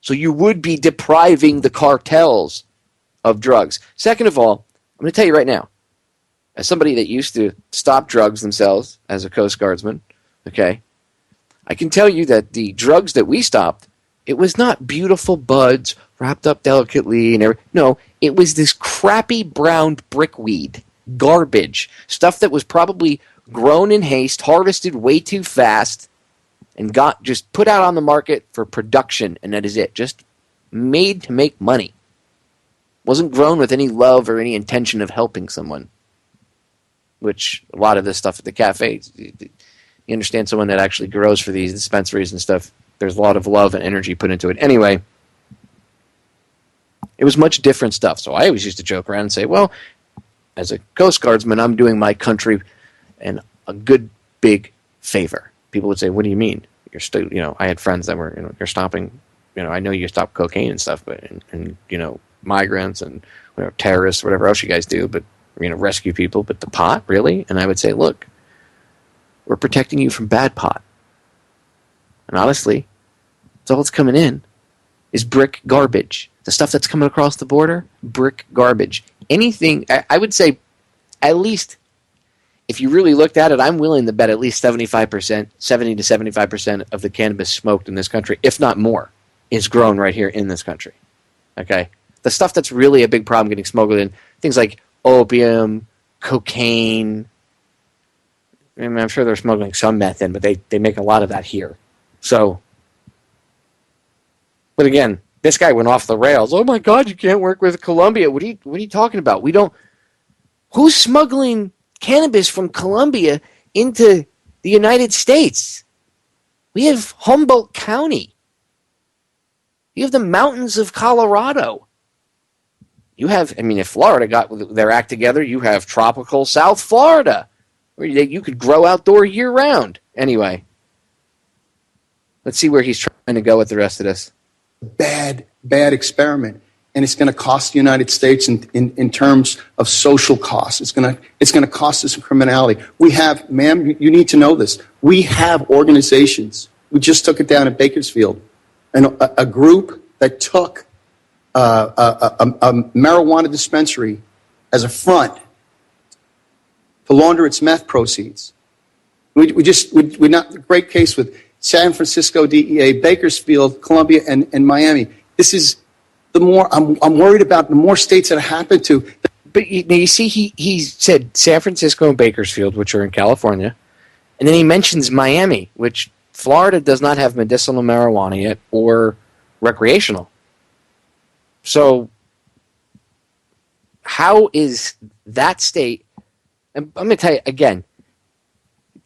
So you would be depriving the cartels of drugs. Second of all, I'm going to tell you right now, as somebody that used to stop drugs themselves as a Coast Guardsman, okay, I can tell you that the drugs that we stopped, it was not beautiful buds wrapped up delicately and everything. No, it was this crappy brown brickweed, garbage, stuff that was probably grown in haste, harvested way too fast, and got just put out on the market for production, and that is it. Just made to make money. Wasn't grown with any love or any intention of helping someone. Which, a lot of this stuff at the cafes, you understand someone that actually grows for these dispensaries and stuff, there's a lot of love and energy put into it. Anyway, it was much different stuff. So I always used to joke around and say, well, as a Coast Guardsman, I'm doing my country a good big favor. People would say, what do you mean? I had friends that were, you're stopping, I know you stop cocaine and stuff, but, and migrants and terrorists, whatever else you guys do, but, rescue people, but the pot, really? And I would say, look, we're protecting you from bad pot. And honestly, it's all that's coming in is brick garbage. The stuff that's coming across the border, brick garbage. Anything, I would say, at least, if you really looked at it, I'm willing to bet at least 70 to 75% of the cannabis smoked in this country, if not more, is grown right here in this country. Okay? The stuff that's really a big problem getting smuggled in, things like opium, cocaine. I'm sure they're smuggling some meth in, but they make a lot of that here. So, but again, this guy went off the rails. Oh my God, you can't work with Colombia. What are you talking about? Who's smuggling cannabis from Colombia into the United States? We have Humboldt County. You have the mountains of Colorado. You have, if Florida got their act together, you have tropical South Florida, where you could grow outdoor year-round. Anyway, let's see where he's trying to go with the rest of this. Bad experiment. And it's going to cost the United States in terms of social costs. It's going to cost us in criminality. We have, ma'am, you need to know this. We have organizations. We just took it down at Bakersfield. And a group that took a marijuana dispensary as a front to launder its meth proceeds. We're not a great case with San Francisco DEA, Bakersfield, Columbia, and Miami. This is the more I'm worried about the more states that it happened to. But you see, he said San Francisco and Bakersfield, which are in California, and then he mentions Miami, which Florida does not have medicinal marijuana yet or recreational. So how is that state? I'm going to tell you again.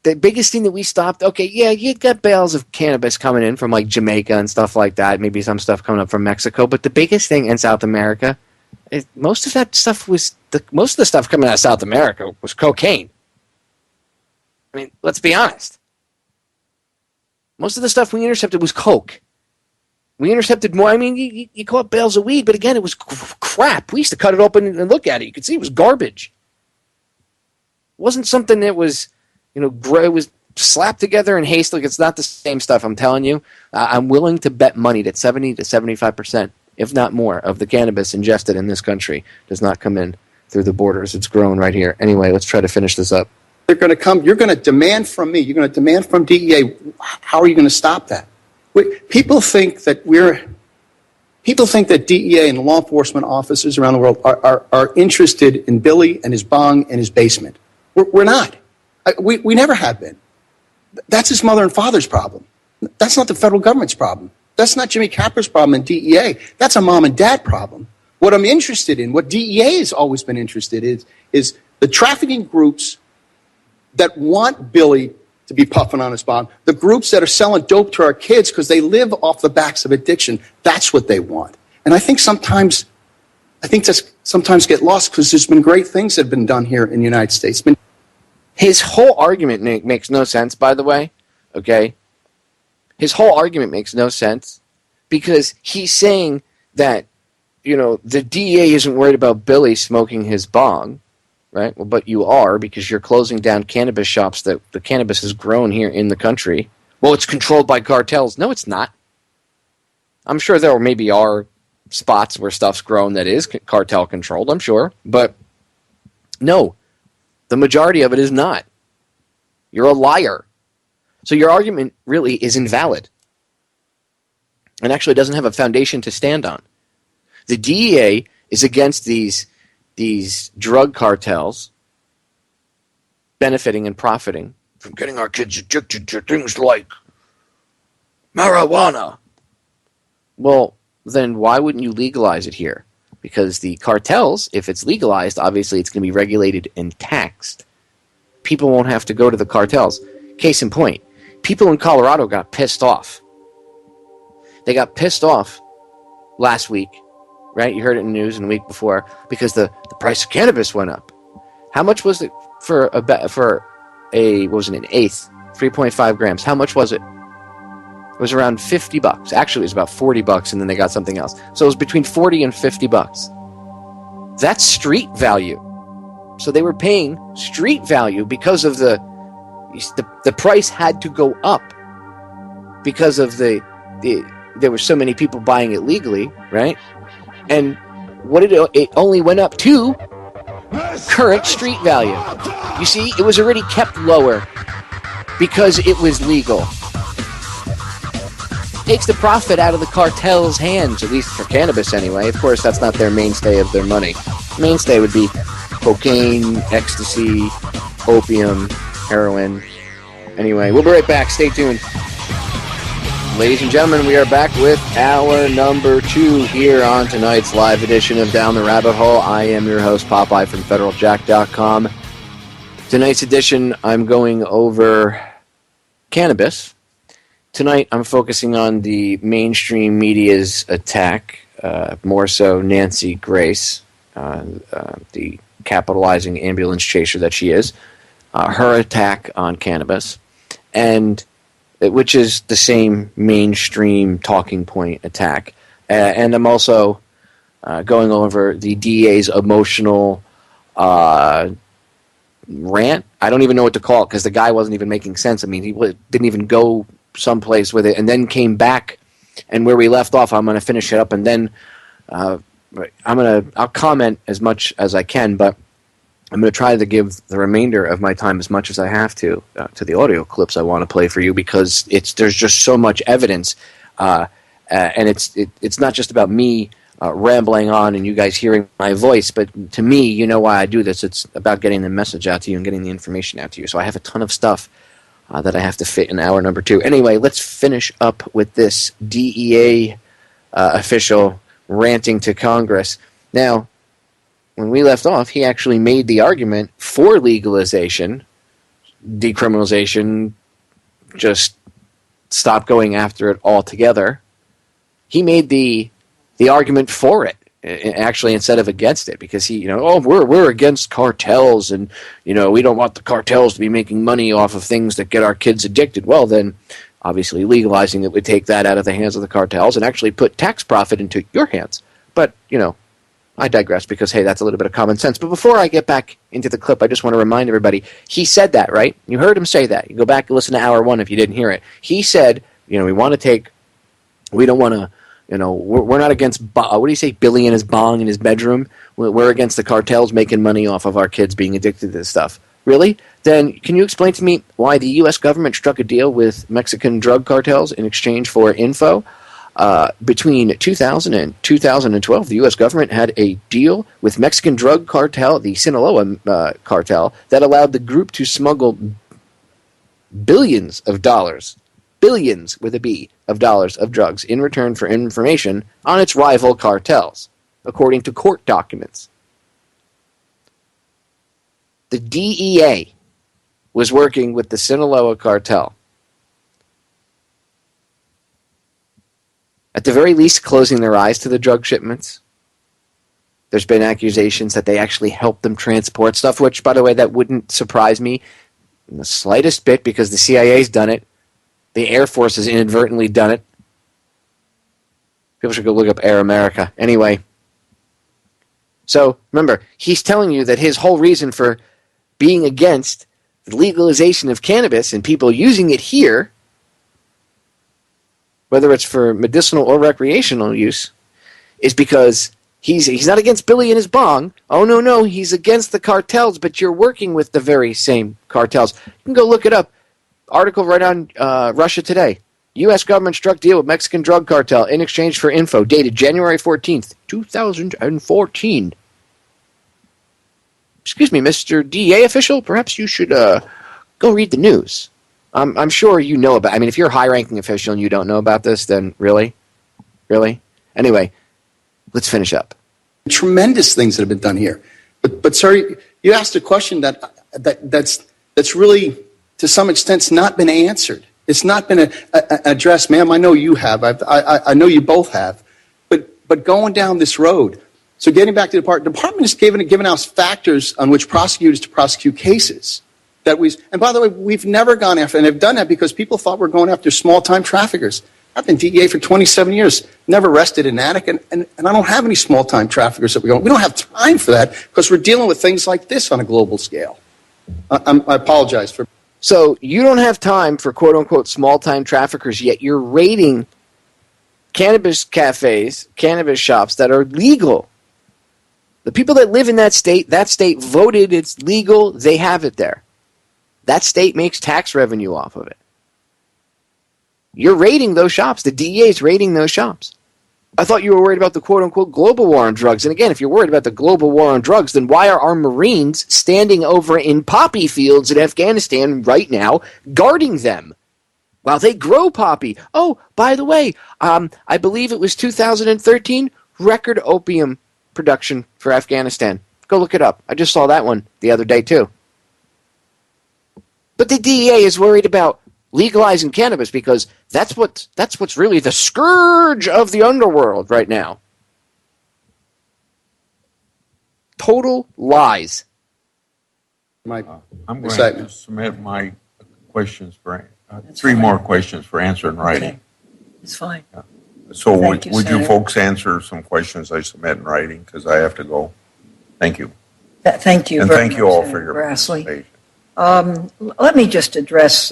The biggest thing that we stopped, okay, yeah, you got bales of cannabis coming in from like Jamaica and stuff like that, maybe some stuff coming up from Mexico, but the biggest thing in South America most of that stuff most of the stuff coming out of South America was cocaine. I mean, let's be honest. Most of the stuff we intercepted was coke. We intercepted more. I mean, you caught bales of weed, but again, it was crap. We used to cut it open and look at it. You could see it was garbage. It wasn't something that was, it was slapped together and hastily. It's not the same stuff, I'm telling you. I'm willing to bet money that 70 to 75%, if not more, of the cannabis ingested in this country does not come in through the borders. It's grown right here. Anyway, let's try to finish this up. They're going to come. You're going to demand from me. You're going to demand from DEA. How are you going to stop that? People think that DEA and law enforcement officers around the world are interested in Billy and his bong and his basement. We're not. We never have been. That's his mother and father's problem. That's not the federal government's problem. That's not Jimmy Capra's problem in DEA. That's a mom and dad problem. What I'm interested in, what DEA has always been interested in, is the trafficking groups that want Billy to be puffing on his bong, the groups that are selling dope to our kids because they live off the backs of addiction. That's what they want. And I think sometimes get lost because there's been great things that have been done here in the United States. His whole argument makes no sense, by the way, okay? His whole argument makes no sense because he's saying that, the DEA isn't worried about Billy smoking his bong, right? Well, but you are because you're closing down cannabis shops that the cannabis is grown here in the country. Well, it's controlled by cartels. No, it's not. I'm sure there maybe are spots where stuff's grown that is cartel controlled, I'm sure. But no, the majority of it is not. You're a liar. So your argument really is invalid and actually doesn't have a foundation to stand on. The DEA is against these drug cartels benefiting and profiting from getting our kids addicted to things like marijuana. Well, then why wouldn't you legalize it here? Because the cartels, if it's legalized, obviously it's going to be regulated and taxed. People won't have to go to the cartels. Case in point, people in Colorado got pissed off. They got pissed off last week, right? You heard it in the news in the week before because the price of cannabis went up. How much was it for an eighth, 3.5 grams? How much was it? It was around $50. Actually, it was about $40, and then they got something else. So it was between $40 and $50. That's street value. So they were paying street value because of the price had to go up because of there were so many people buying it legally, right? And what did it only went up to current street value. You see, it was already kept lower because it was legal. Takes the profit out of the cartel's hands, at least for cannabis anyway. Of course, that's not their mainstay of their money. Mainstay would be cocaine, ecstasy, opium, heroin. Anyway, we'll be right back. Stay tuned. Ladies and gentlemen, we are back with hour number 2 here on tonight's live edition of Down the Rabbit Hole. I am your host, Popeye from FederalJack.com. Tonight's edition, I'm going over cannabis. Tonight, I'm focusing on the mainstream media's attack, more so Nancy Grace, the capitalizing ambulance chaser that she is, her attack on cannabis, and which is the same mainstream talking point attack. And I'm also going over the DEA's emotional rant. I don't even know what to call it because the guy wasn't even making sense. I mean, he didn't even go someplace with it and then came back. And where we left off, I'm going to finish it up and then I'll comment as much as I can, but I'm going to try to give the remainder of my time as much as I have to the audio clips I want to play for you because there's just so much evidence, and it's not just about me rambling on and you guys hearing my voice, but to me, you know why I do this. It's about getting the message out to you and getting the information out to you. So I have a ton of stuff that I have to fit in hour number 2. Anyway, let's finish up with this DEA official ranting to Congress. Now, when we left off, he actually made the argument for legalization, decriminalization, just stop going after it altogether. He made the argument for it. actually, instead of against it, because he, we're against cartels, and we don't want the cartels to be making money off of things that get our kids addicted. Well, then obviously legalizing it would take that out of the hands of the cartels and actually put tax profit into your hands. But I digress, because hey, that's a little bit of common sense. But before I get back into the clip, I just want to remind everybody, he said that, right? You heard him say that. You go back and listen to hour 1 if you didn't hear it. He said, we don't want to. We're not against, what do you say, Billy and his bong in his bedroom? We're against the cartels making money off of our kids being addicted to this stuff. Really? Then can you explain to me why the U.S. government struck a deal with Mexican drug cartels in exchange for info? Between 2000 and 2012, the U.S. government had a deal with Mexican drug cartel, the Sinaloa cartel, that allowed the group to smuggle billions of dollars, billions with a B, of dollars of drugs in return for information on its rival cartels, according to court documents. The DEA was working with the Sinaloa cartel, at the very least closing their eyes to the drug shipments. There's been accusations that they actually helped them transport stuff, which, by the way, that wouldn't surprise me in the slightest bit, because the CIA's done it. The Air Force has inadvertently done it. People should go look up Air America. Anyway, so remember, he's telling you that his whole reason for being against the legalization of cannabis and people using it here, whether it's for medicinal or recreational use, is because he's not against Billy and his bong. Oh, no, he's against the cartels, but you're working with the very same cartels. You can go look it up. Article right on Russia Today. U.S. government struck deal with Mexican drug cartel in exchange for info, dated January 14th, 2014. Excuse me, Mr. DEA official, perhaps you should go read the news. I'm sure you know about it. I mean, if you're a high-ranking official and you don't know about this, then really? Really? Anyway, let's finish up. Tremendous things that have been done here. But sir, you asked a question that's really, to some extent, not been answered. It's not been addressed. Ma'am, I know you have. I know you both have. But going down this road, so getting back to the department has given us factors on which prosecutors to prosecute cases. And by the way, we've never gone after, and they've done that because people thought we're going after small-time traffickers. I've been DEA for 27 years, never arrested an addict, and I don't have any small-time traffickers that we don't have time for that, because we're dealing with things like this on a global scale. I apologize for... So you don't have time for quote-unquote small-time traffickers, yet you're raiding cannabis cafes, cannabis shops that are legal. The people that live in that state voted it's legal, they have it there. That state makes tax revenue off of it. You're raiding those shops. The DEA is raiding those shops. I thought you were worried about the quote-unquote global war on drugs. And again, if you're worried about the global war on drugs, then why are our Marines standing over in poppy fields in Afghanistan right now, guarding them while they grow poppy? Oh, by the way, I believe it was 2013, record opium production for Afghanistan. Go look it up. I just saw that one the other day, too. But the DEA is worried about legalizing cannabis because that's what's really the scourge of the underworld right now. Total lies. I'm going to submit my questions for three more questions for answer in writing. Okay. It's fine. Yeah. So would you Senator. folks answer some questions I submit in writing, because I have to go. Thank you. Thank you. And very thank you much, all Senator for your Grassley. participation. Let me just address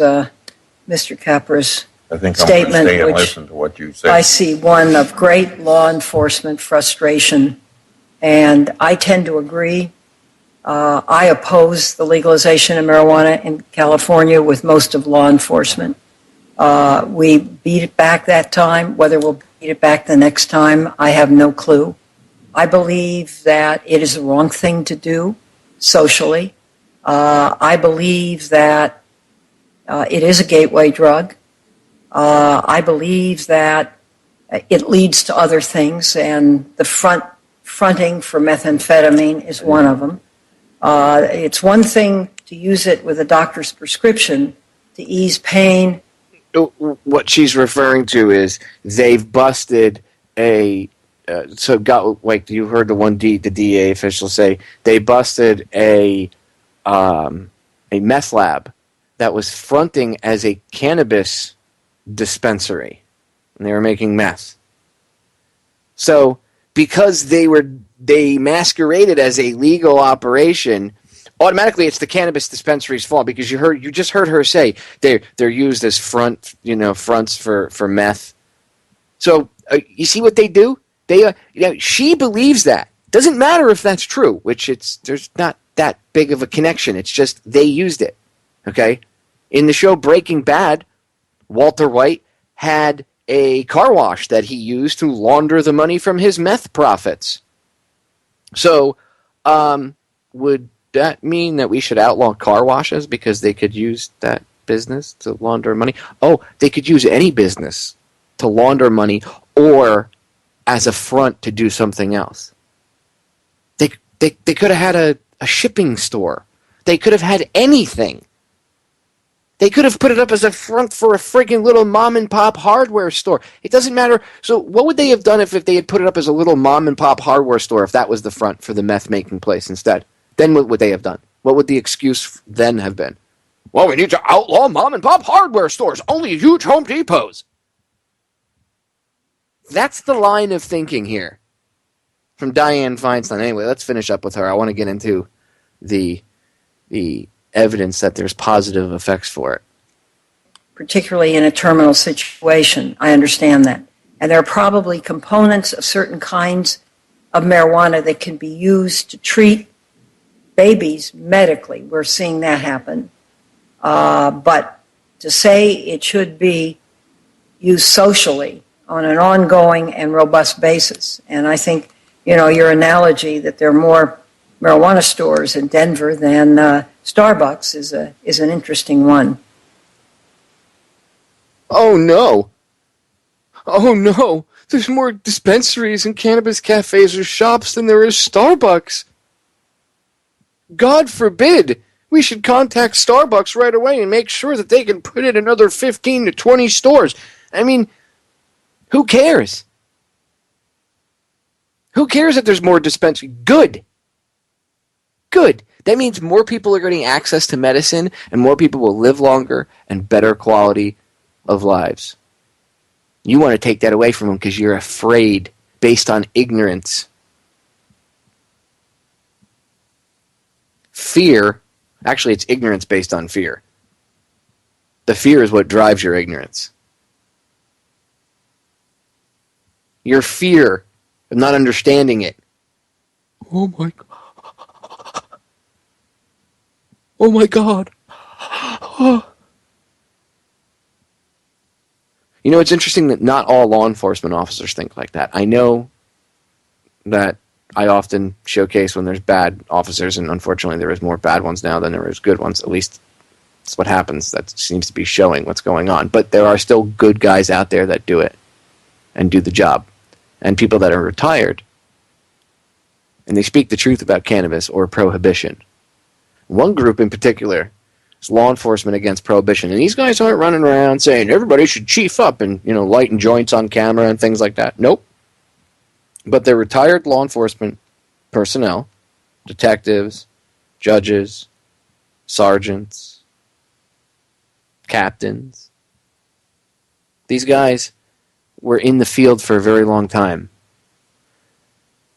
Mr. Capra's I think I'm going to statement, stay and which listen to what you say. I see one of great law enforcement frustration, and I tend to agree. I oppose the legalization of marijuana in California with most of law enforcement. We beat it back that time. Whether we'll beat it back the next time, I have no clue. I believe that it is the wrong thing to do socially. I believe that it is a gateway drug. I believe that it leads to other things, and the fronting for methamphetamine is one of them. It's one thing to use it with a doctor's prescription to ease pain. What she's referring to is they've busted a you heard the DEA official say they busted a meth lab that was fronting as a cannabis dispensary, and they were making meth. So because they masqueraded as a legal operation, automatically it's the cannabis dispensary's fault, because you just heard her say they're used as fronts for meth. So you see what they do? She believes that. Doesn't matter if that's true, which there's not that big of a connection. It's just they used it. Okay? In the show Breaking Bad, Walter White had a car wash that he used to launder the money from his meth profits. So, would that mean that we should outlaw car washes because they could use that business to launder money? Oh, they could use any business to launder money or as a front to do something else. They could have had a shipping store. They could have had anything. They could have put it up as a front for a friggin' little mom-and-pop hardware store. It doesn't matter. So what would they have done if they had put it up as a little mom-and-pop hardware store if that was the front for the meth-making place instead? Then what would they have done? What would the excuse then have been? Well, we need to outlaw mom-and-pop hardware stores. Only huge Home Depots. That's the line of thinking here from Dianne Feinstein. Anyway, let's finish up with her. I want to get into the evidence that there's positive effects for it. Particularly in a terminal situation. I understand that. And there are probably components of certain kinds of marijuana that can be used to treat babies medically. We're seeing that happen. But to say it should be used socially on an ongoing and robust basis. And I think, your analogy that there are more marijuana stores in Denver than Starbucks is an interesting one. Oh no! There's more dispensaries and cannabis cafes or shops than there is Starbucks. God forbid! We should contact Starbucks right away and make sure that they can put in another 15 to 20 stores. I mean, who cares? Who cares that there's more dispensaries? Good. That means more people are getting access to medicine and more people will live longer and better quality of lives. You want to take that away from them because you're afraid based on ignorance. Fear, actually it's ignorance based on fear. The fear is what drives your ignorance. Your fear of not understanding it. Oh my God. Oh my God. It's interesting that not all law enforcement officers think like that. I know that I often showcase when there's bad officers, and unfortunately there is more bad ones now than there is good ones. At least that's what happens. That seems to be showing what's going on. But there are still good guys out there that do it and do the job. And people that are retired, and they speak the truth about cannabis or prohibition. One group in particular is law enforcement against prohibition. And these guys aren't running around saying everybody should chief up and, lighten joints on camera and things like that. Nope. But they're retired law enforcement personnel, detectives, judges, sergeants, captains. These guys were in the field for a very long time.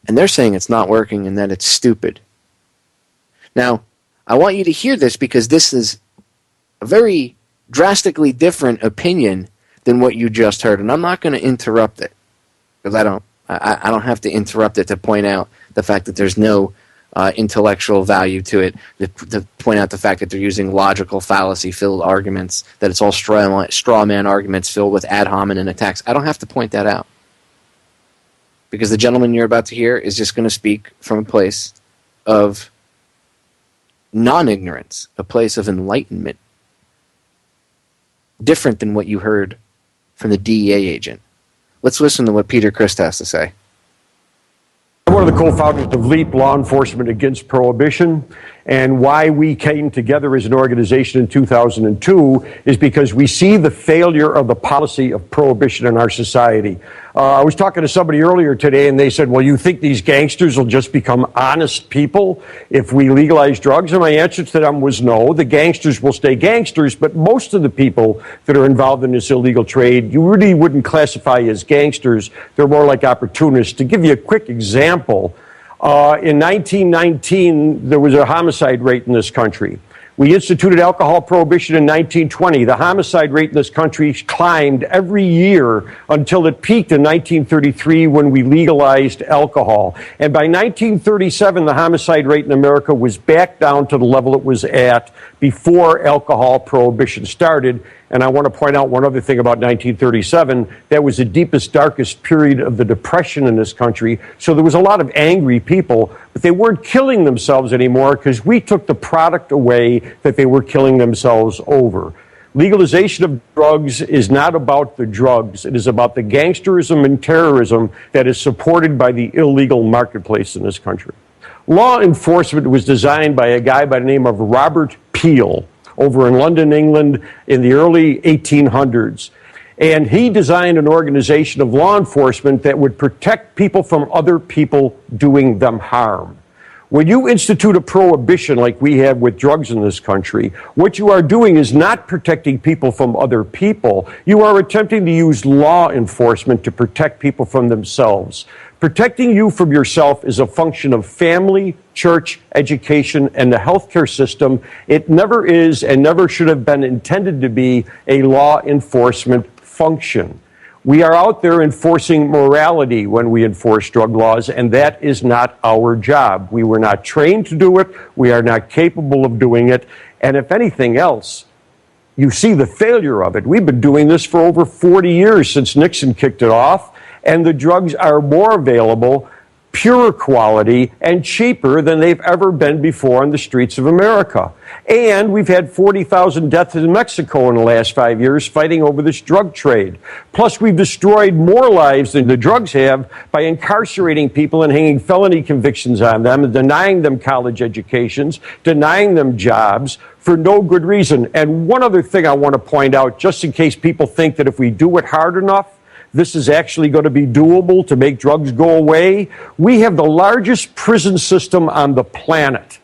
And they're saying it's not working and that it's stupid. Now, I want you to hear this because this is a very drastically different opinion than what you just heard. And I'm not going to interrupt it because I don't have to interrupt it to point out the fact that there's no intellectual value to it, to point out the fact that they're using logical fallacy-filled arguments, that it's all straw man arguments filled with ad hominem attacks. I don't have to point that out because the gentleman you're about to hear is just going to speak from a place of non-ignorance, a place of enlightenment, different than what you heard from the DEA agent. Let's listen to what Peter Christ has to say. I'm one of the co-founders of L.E.A.P, Law Enforcement Against Prohibition, And why we came together as an organization in 2002 is because we see the failure of the policy of prohibition in our society. I was talking to somebody earlier today, and they said, well, you think these gangsters will just become honest people if we legalize drugs? And my answer to them was no. The gangsters will stay gangsters, but most of the people that are involved in this illegal trade, you really wouldn't classify as gangsters. They're more like opportunists. To give you a quick example, in 1919, there was a homicide rate in this country. We instituted alcohol prohibition in 1920. The homicide rate in this country climbed every year until it peaked in 1933 when we legalized alcohol. And by 1937, the homicide rate in America was back down to the level it was at before alcohol prohibition started. And I want to point out one other thing about 1937. That was the deepest, darkest period of the Depression in this country. So there was a lot of angry people, but they weren't killing themselves anymore because we took the product away that they were killing themselves over. Legalization of drugs is not about the drugs. It is about the gangsterism and terrorism that is supported by the illegal marketplace in this country. Law enforcement was designed by a guy by the name of Robert Peel over in London, England in the early 1800s. And he designed an organization of law enforcement that would protect people from other people doing them harm. When you institute a prohibition like we have with drugs in this country, what you are doing is not protecting people from other people. You are attempting to use law enforcement to protect people from themselves. Protecting you from yourself is a function of family, church, education, and the healthcare system. It never is and never should have been intended to be a law enforcement function. We are out there enforcing morality when we enforce drug laws, and that is not our job. We were not trained to do it. We are not capable of doing it. And if anything else, you see the failure of it. We've been doing this for over 40 years since Nixon kicked it off, and the drugs are more available, pure quality, and cheaper than they've ever been before on the streets of America. And we've had 40,000 deaths in Mexico in the last 5 years fighting over this drug trade. Plus, we've destroyed more lives than the drugs have by incarcerating people and hanging felony convictions on them and denying them college educations, denying them jobs for no good reason. And one other thing I want to point out, just in case people think that if we do it hard enough, this is actually going to be doable to make drugs go away. We have the largest prison system on the planet.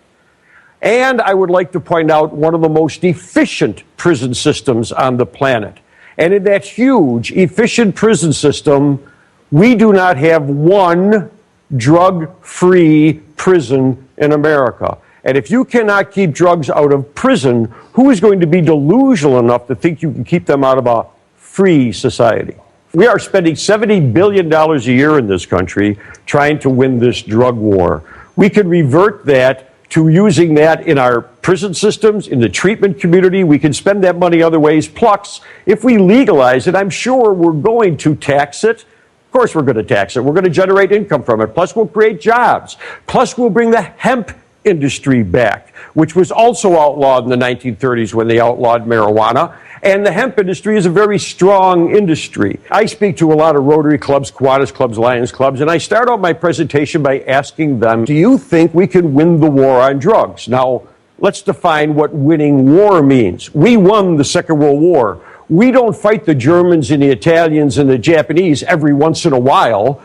And I would like to point out one of the most efficient prison systems on the planet. And in that huge, efficient prison system, we do not have one drug-free prison in America. And if you cannot keep drugs out of prison, who is going to be delusional enough to think you can keep them out of a free society? We are spending $70 billion a year in this country trying to win this drug war. We could revert that to using that in our prison systems, in the treatment community. We can spend that money other ways. Plus, if we legalize it, I'm sure we're going to tax it. Of course we're going to tax it. We're going to generate income from it. Plus, we'll create jobs. Plus, we'll bring the hemp industry back, which was also outlawed in the 1930s when they outlawed marijuana. And the hemp industry is a very strong industry. I speak to a lot of Rotary clubs, Kiwanis clubs, Lions clubs, and I start out my presentation by asking them, do you think we can win the war on drugs? Now, let's define what winning war means. We won the Second World War. We don't fight the Germans and the Italians and the Japanese every once in a while.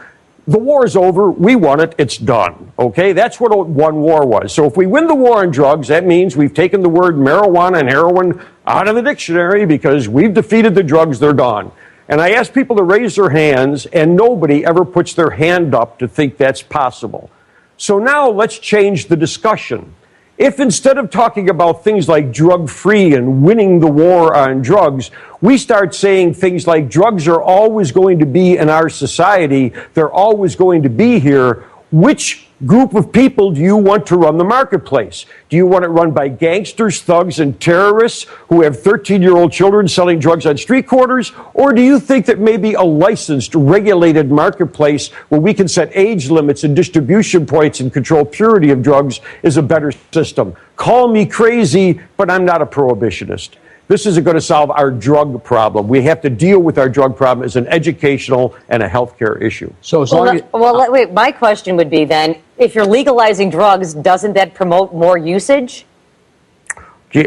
The war is over. We won it. It's done. Okay? That's what one war was. So if we win the war on drugs, that means we've taken the word marijuana and heroin out of the dictionary because we've defeated the drugs. They're gone. And I ask people to raise their hands, and nobody ever puts their hand up to think that's possible. So now let's change the discussion. If instead of talking about things like drug-free and winning the war on drugs, we start saying things like drugs are always going to be in our society, they're always going to be here, which group of people do you want to run the marketplace? Do you want it run by gangsters, thugs, and terrorists who have 13-year-old children selling drugs on street corners? Or do you think that maybe a licensed, regulated marketplace where we can set age limits and distribution points and control purity of drugs is a better system? Call me crazy, but I'm not a prohibitionist. This isn't going to solve our drug problem. We have to deal with our drug problem as an educational and a healthcare issue. So wait, my question would be then, if you're legalizing drugs, doesn't that promote more usage?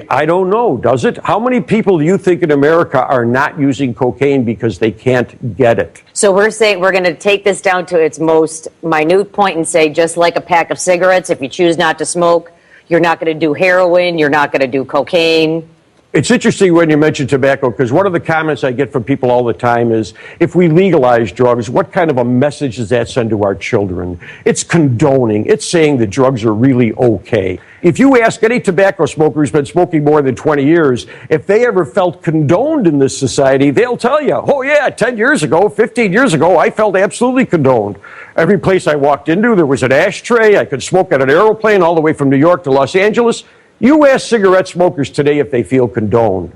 I don't know, does it? How many people do you think in America are not using cocaine because they can't get it? So we're saying we're going to take this down to its most minute point and say, just like a pack of cigarettes, if you choose not to smoke, you're not going to do heroin, you're not going to do cocaine. It's interesting when you mention tobacco, because one of the comments I get from people all the time is, if we legalize drugs, what kind of a message does that send to our children? It's condoning. It's saying that drugs are really okay. If you ask any tobacco smoker who's been smoking more than 20 years, if they ever felt condoned in this society, they'll tell you, oh yeah, 10 years ago, 15 years ago, I felt absolutely condoned. Every place I walked into, there was an ashtray. I could smoke at an airplane all the way from New York to Los Angeles. You ask cigarette smokers today if they feel condoned,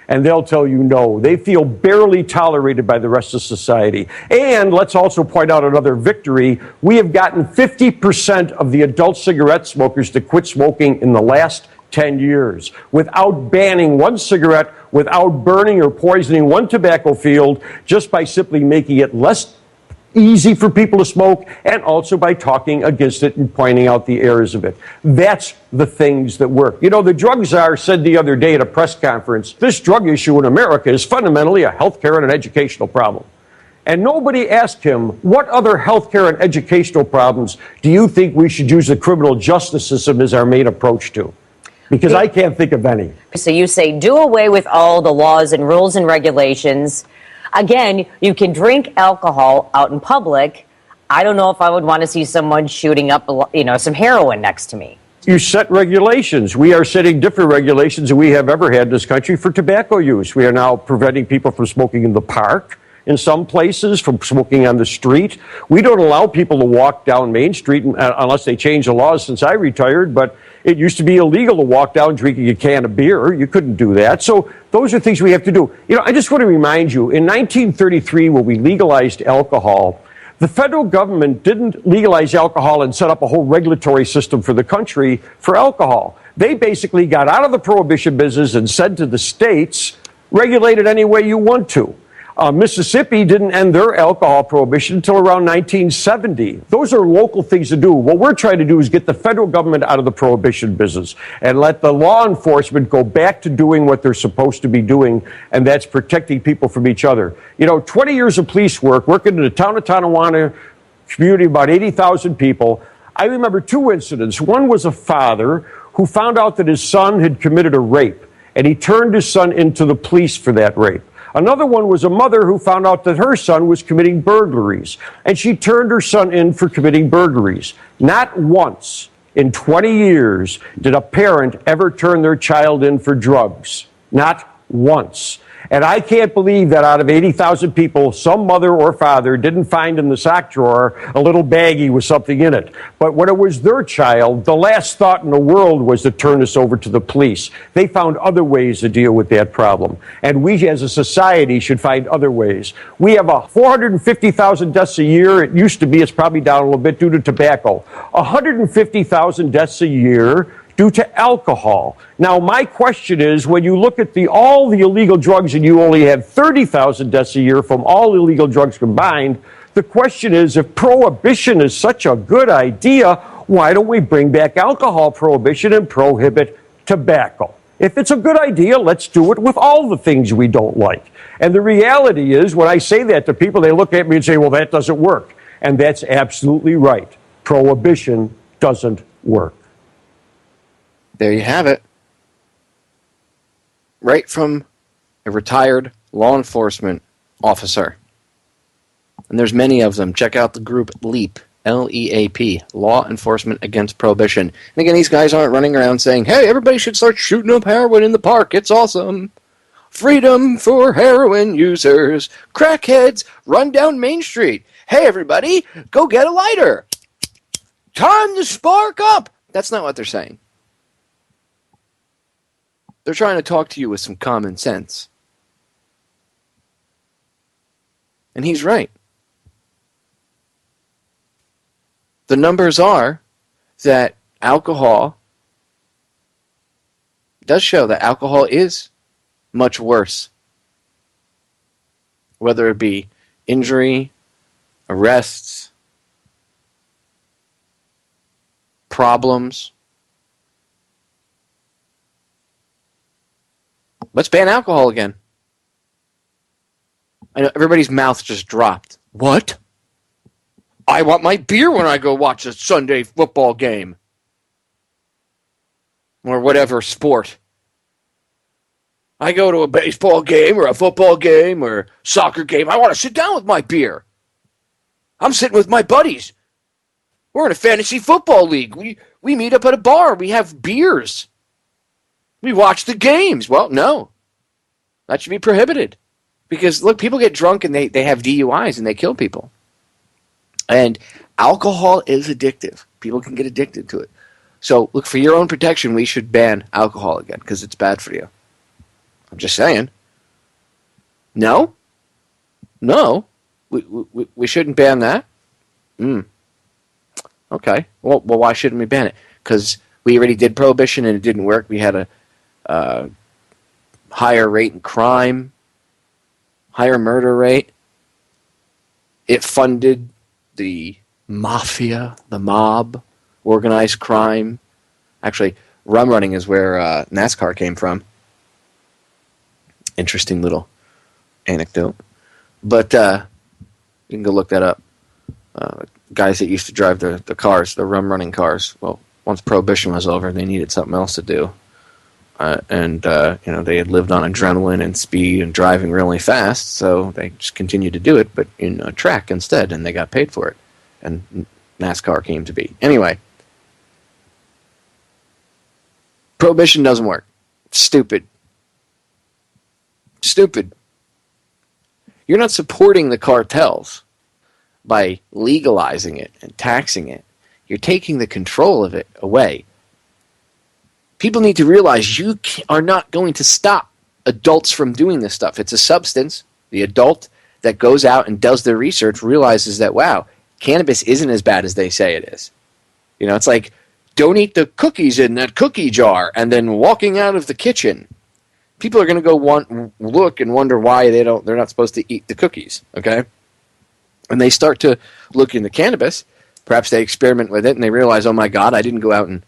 and they'll tell you no. They feel barely tolerated by the rest of society. And let's also point out another victory. We have gotten 50% of the adult cigarette smokers to quit smoking in the last 10 years without banning one cigarette, without burning or poisoning one tobacco field, just by simply making it less easy for people to smoke, and also by talking against it and pointing out the errors of it. That's the things that work. You know, the drug czar said the other day at a press conference, this drug issue in America is fundamentally a healthcare and an educational problem. And nobody asked him, what other healthcare and educational problems do you think we should use the criminal justice system as our main approach to? Because I can't think of any. So you say do away with all the laws and rules and regulations. Again, you can drink alcohol out in public. I don't know if I would want to see someone shooting up, some heroin next to me. You set regulations. We are setting different regulations than we have ever had in this country for tobacco use. We are now preventing people from smoking in the park in some places, from smoking on the street. We don't allow people to walk down Main Street unless they change the laws since I retired, but it used to be illegal to walk down drinking a can of beer. You couldn't do that. So those are things we have to do. I just want to remind you, in 1933, when we legalized alcohol, the federal government didn't legalize alcohol and set up a whole regulatory system for the country for alcohol. They basically got out of the prohibition business and said to the states, regulate it any way you want to. Mississippi didn't end their alcohol prohibition until around 1970. Those are local things to do. What we're trying to do is get the federal government out of the prohibition business and let the law enforcement go back to doing what they're supposed to be doing, and that's protecting people from each other. 20 years of police work, working in the town of Tonawanda community, about 80,000 people. I remember two incidents. One was a father who found out that his son had committed a rape, and he turned his son into the police for that rape. Another one was a mother who found out that her son was committing burglaries, and she turned her son in for committing burglaries. Not once in 20 years did a parent ever turn their child in for drugs. Not once. And I can't believe that out of 80,000 people, some mother or father didn't find in the sock drawer a little baggie with something in it. But when it was their child, the last thought in the world was to turn this over to the police. They found other ways to deal with that problem. And we as a society should find other ways. We have 450,000 deaths a year. It used to be, it's probably down a little bit due to tobacco. 150,000 deaths a year due to alcohol. Now, my question is, when you look at all the illegal drugs and you only have 30,000 deaths a year from all illegal drugs combined, the question is, if prohibition is such a good idea, why don't we bring back alcohol prohibition and prohibit tobacco? If it's a good idea, let's do it with all the things we don't like. And the reality is, when I say that to people, they look at me and say, well, that doesn't work. And that's absolutely right. Prohibition doesn't work. There you have it. Right from a retired law enforcement officer. And there's many of them. Check out the group L.E.A.P, L-E-A-P, Law Enforcement Against Prohibition. And again, these guys aren't running around saying, hey, everybody should start shooting up heroin in the park. It's awesome. Freedom for heroin users. Crackheads, run down Main Street. Hey, everybody, go get a lighter. Time to spark up. That's not what they're saying. They're trying to talk to you with some common sense. And he's right. The numbers are that alcohol does show that alcohol is much worse. Whether it be injury, arrests, problems. Let's ban alcohol again. I know everybody's mouth just dropped. What? I want my beer when I go watch a Sunday football game. Or whatever sport. I go to a baseball game or a football game or soccer game. I want to sit down with my beer. I'm sitting with my buddies. We're in a fantasy football league. We meet up at a bar. We have beers. We watch the games. Well, no. That should be prohibited. Because, look, people get drunk and they have DUIs and they kill people. And alcohol is addictive. People can get addicted to it. So, look, for your own protection, we should ban alcohol again because it's bad for you. I'm just saying. No? No? We shouldn't ban that? Okay. Well, why shouldn't we ban it? Because we already did Prohibition and it didn't work. We had a higher rate in crime, higher murder rate. It funded the mafia, the mob, organized crime. Actually, rum running is where NASCAR came from. Interesting little anecdote. But you can go look that up. Guys that used to drive the cars, the rum running cars. Well, once Prohibition was over, they needed something else to do. And they had lived on adrenaline and speed and driving really fast, so they just continued to do it, but in a track instead, and they got paid for it. And NASCAR came to be. Anyway, Prohibition doesn't work. It's stupid. Stupid. You're not supporting the cartels by legalizing it and taxing it. You're taking the control of it away. People need to realize you are not going to stop adults from doing this stuff. It's a substance. The adult that goes out and does their research realizes that, wow, cannabis isn't as bad as they say it is. You know, it's like, don't eat the cookies in that cookie jar and then walking out of the kitchen. People are going to go look and wonder why they're not supposed to eat the cookies, okay? And they start to look into cannabis. Perhaps they experiment with it and they realize, oh my God, I didn't go out and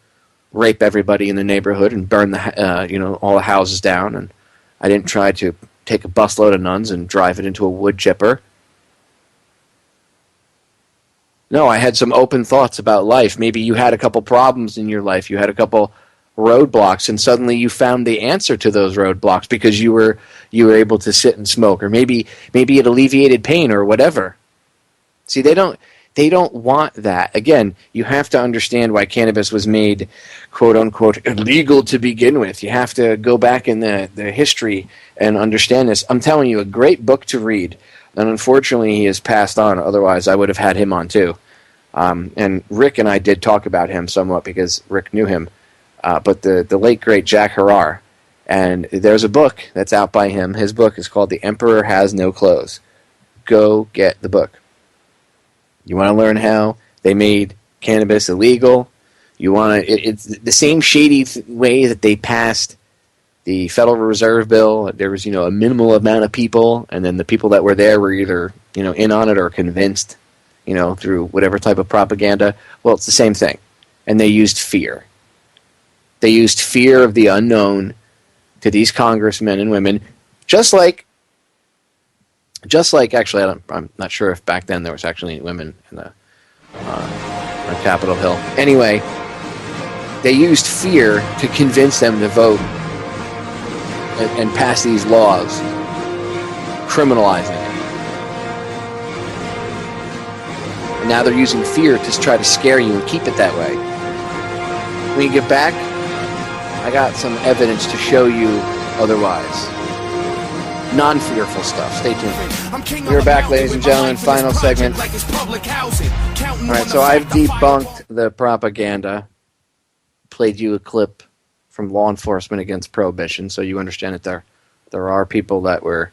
rape everybody in the neighborhood and burn all the houses down, and I didn't try to take a busload of nuns and drive it into a wood chipper. No, I had some open thoughts about life. Maybe you had a couple problems in your life. You had a couple roadblocks, and suddenly you found the answer to those roadblocks because you were able to sit and smoke, or maybe it alleviated pain or whatever. See, they don't want that. Again, you have to understand why cannabis was made, quote unquote, illegal to begin with. You have to go back in the history and understand this. I'm telling you, a great book to read. And unfortunately, he has passed on. Otherwise, I would have had him on too. And Rick and I did talk about him somewhat because Rick knew him. But the late, great Jack Harrar. And there's a book that's out by him. His book is called The Emperor Has No Clothes. Go get the book. You want to learn how they made cannabis illegal? You want to? It's the same shady way that they passed the Federal Reserve Bill. There was, a minimal amount of people, and then the people that were there were either, in on it or convinced, through whatever type of propaganda. Well, it's the same thing. And they used fear. They used fear of the unknown to these congressmen and women, just like actually, I'm not sure if back then there was actually any women on Capitol Hill. Anyway, they used fear to convince them to vote and pass these laws criminalizing it. And now they're using fear to try to scare you and keep it that way. When you get back, I got some evidence to show you otherwise. Non-fearful stuff. Stay tuned. We're back, ladies and gentlemen. Final segment. All right, so I've debunked the propaganda. Played you a clip from law enforcement against Prohibition, so you understand that there are people that were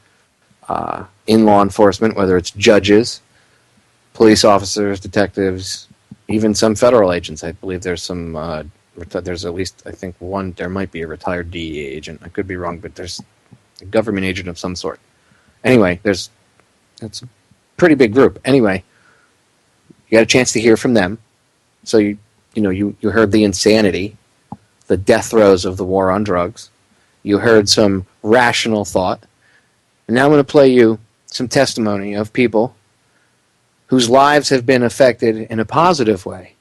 in law enforcement, whether it's judges, police officers, detectives, even some federal agents. I believe there's some there's at least, I think, one, there might be a retired DEA agent. I could be wrong, but there's a government agent of some sort. Anyway, it's a pretty big group. Anyway, you got a chance to hear from them. So you heard the insanity, the death throes of the war on drugs. You heard some rational thought. And now I'm going to play you some testimony of people whose lives have been affected in a positive way.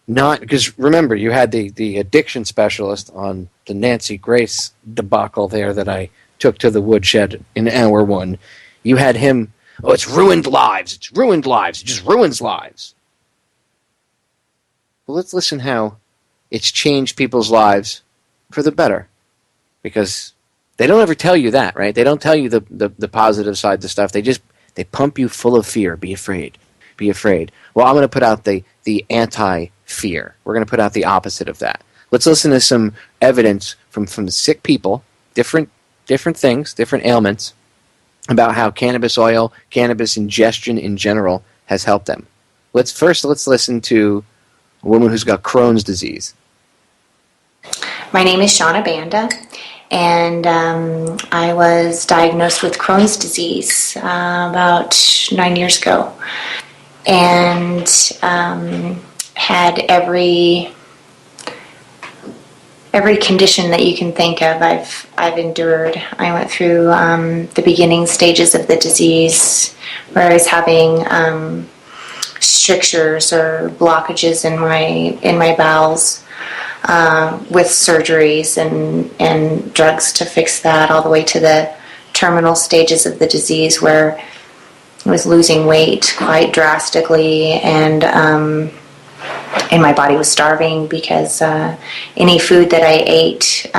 Not because, remember, you had the addiction specialist on the Nancy Grace debacle there that I took to the woodshed in hour one. You had him, it's ruined lives. It's ruined lives. It just ruins lives. Well, let's listen how it's changed people's lives for the better. Because they don't ever tell you that, right? They don't tell you the positive side of stuff. They pump you full of fear. Be afraid. Be afraid. Well, I'm going to put out the anti-fear. We're going to put out the opposite of that. Let's listen to some evidence from the sick people, different things, different ailments, about how cannabis oil, cannabis ingestion in general has helped them. Let's listen to a woman who's got Crohn's disease. My name is Shauna Banda, and I was diagnosed with Crohn's disease about 9 years ago, and had every condition that you can think of. I've endured. I went through the beginning stages of the disease, where I was having strictures or blockages in my bowels, with surgeries and drugs to fix that, all the way to the terminal stages of the disease, where I was losing weight quite drastically, and my body was starving because any food that I ate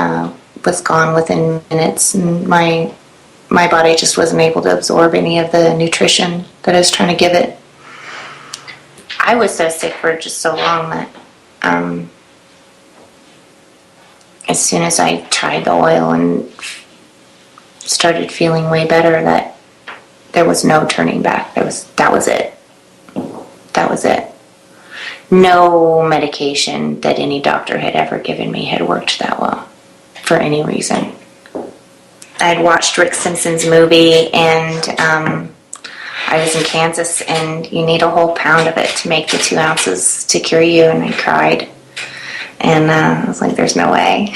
was gone within minutes, and my body just wasn't able to absorb any of the nutrition that I was trying to give it. I was so sick for just so long that as soon as I tried the oil and started feeling way better, that there was no turning back. That was it. That was it. No medication that any doctor had ever given me had worked that well for any reason. I'd watched Rick Simpson's movie, and I was in Kansas, and you need a whole pound of it to make the 2 ounces to cure you, and I cried. And I was like, there's no way.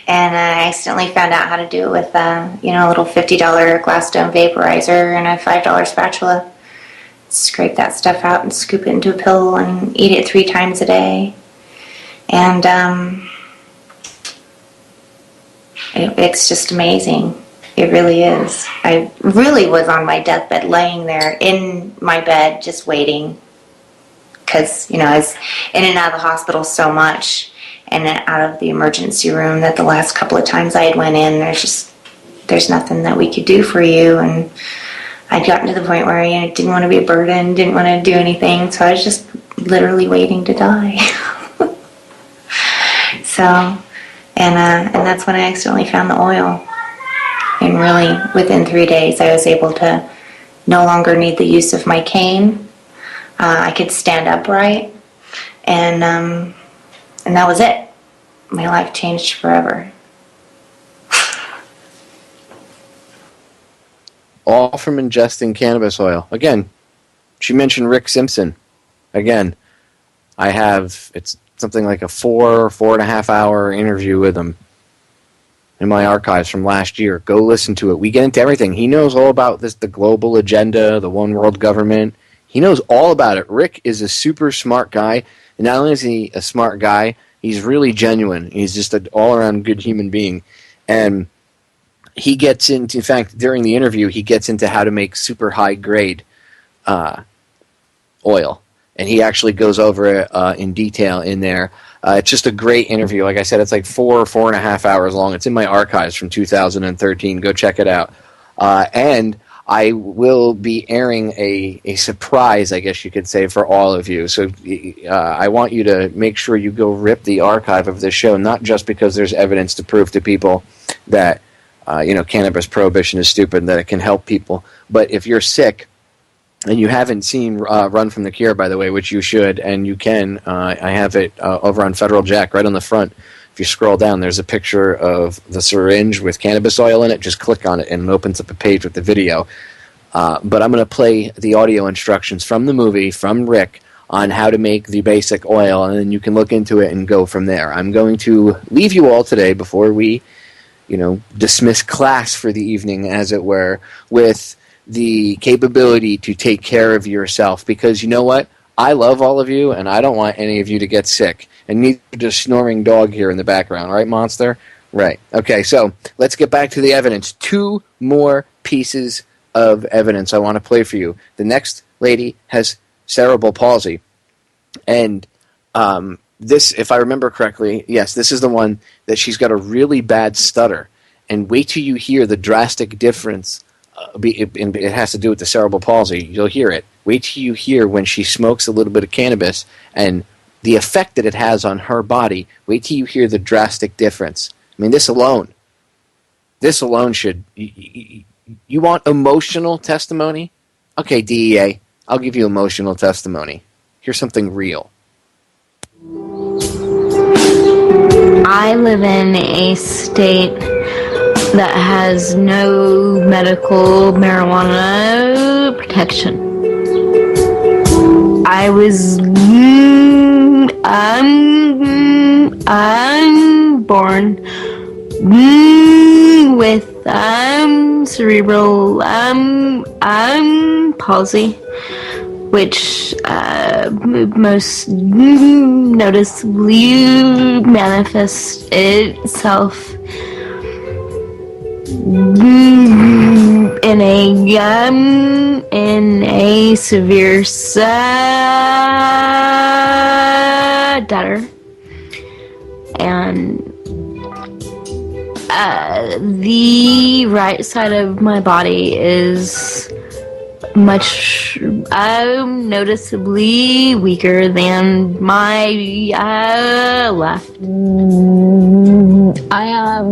And I accidentally found out how to do it with a little $50 Gladstone vaporizer and a $5 spatula. Scrape that stuff out and scoop it into a pill and eat it 3 times a day. And it's just amazing. It really is. I really was on my deathbed, laying there in my bed, just waiting. Because, I was in and out of the hospital so much, and then out of the emergency room, that the last couple of times I had went in, there's nothing that we could do for you. And I'd gotten to the point where I didn't want to be a burden, didn't want to do anything, so I was just literally waiting to die. So, and that's when I accidentally found the oil. And really, within 3 days, I was able to no longer need the use of my cane. I could stand upright, and that was it. My life changed forever. All from ingesting cannabis oil. Again, she mentioned Rick Simpson. Again, it's something like a 4.5 hour interview with him in my archives from last year. Go listen to it. We get into everything. He knows all about the global agenda, the one world government. He knows all about it. Rick is a super smart guy. And not only is he a smart guy, he's really genuine. He's just an all-around good human being. And he gets into, in fact, during the interview, he gets into how to make super high-grade oil. And he actually goes over it in detail in there. It's just a great interview. Like I said, it's like 4.5 hours long. It's in my archives from 2013. Go check it out. And I will be airing a surprise, I guess you could say, for all of you. So I want you to make sure you go rip the archive of this show, not just because there's evidence to prove to people that cannabis prohibition is stupid and that it can help people, but if you're sick and you haven't seen Run from the Cure, by the way, which you should, and you can. I have it over on Federal Jack, right on the front. If you scroll down, there's a picture of the syringe with cannabis oil in it. Just click on it, and it opens up a page with the video. But I'm going to play the audio instructions from the movie, from Rick, on how to make the basic oil, and then you can look into it and go from there. I'm going to leave you all today before we, dismiss class for the evening, as it were, with the capability to take care of yourself. Because you know what? I love all of you, and I don't want any of you to get sick. And neither does Snoring Dog here in the background. Right, Monster? Right. Okay, so let's get back to the evidence. 2 more pieces of evidence I want to play for you. The next lady has cerebral palsy. And this, if I remember correctly, yes, this is the one that she's got a really bad stutter. And wait till you hear the drastic difference. It has to do with the cerebral palsy. You'll hear it. Wait till you hear when she smokes a little bit of cannabis and the effect that it has on her body. Wait till you hear the drastic difference. I mean, this alone should... You want emotional testimony? Okay, DEA, I'll give you emotional testimony. Here's something real. I live in a state that has no medical marijuana protection. I was I'm born with cerebral palsy, which most noticeably manifests itself in a severe stutter, and the right side of my body is much noticeably weaker than my left. I have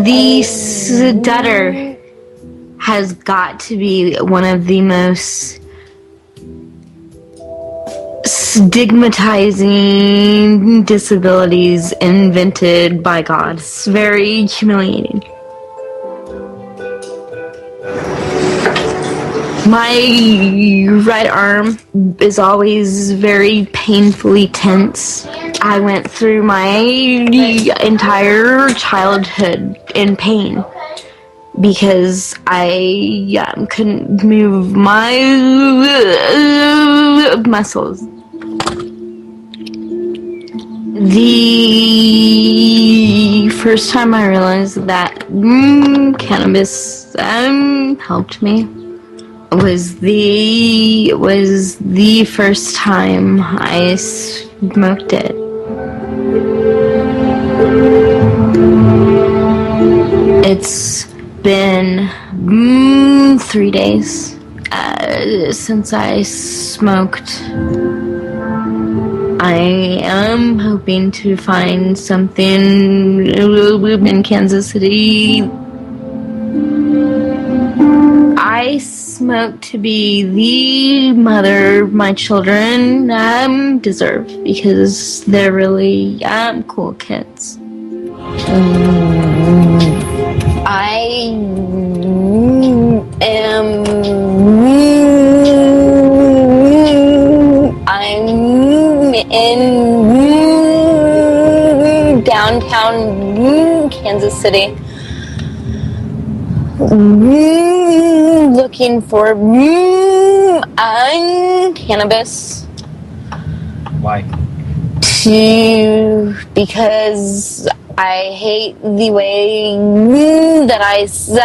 the stutter has got to be one of the most stigmatizing disabilities invented by God. It's very humiliating. My right arm is always very painfully tense. I went through my entire childhood in pain because I couldn't move my muscles. The first time I realized that cannabis helped me was the first time I smoked it. It's been 3 days since I smoked. I am hoping to find something in Kansas City. I smoke to be the mother my children deserve, because they're really cool kids. I'm in downtown Kansas City, looking for cannabis. Why? Because I hate the way that I stutter,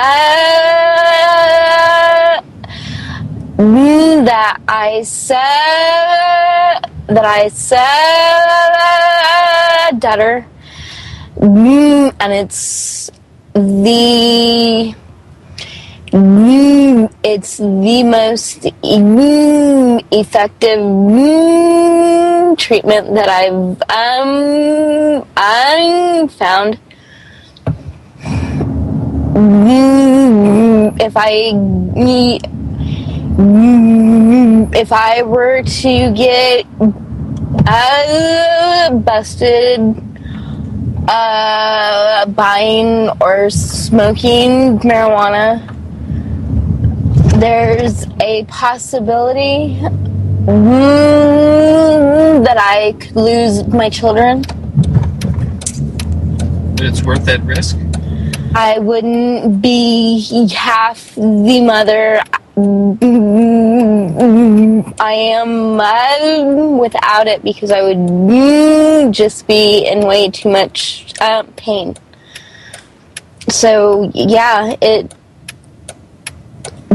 and it's It's the most effective treatment that I've found. If I were to get busted buying or smoking marijuana, there's a possibility that I could lose my children. But it's worth that risk? I wouldn't be half the mother I am without it, because I would just be in way too much pain. So yeah,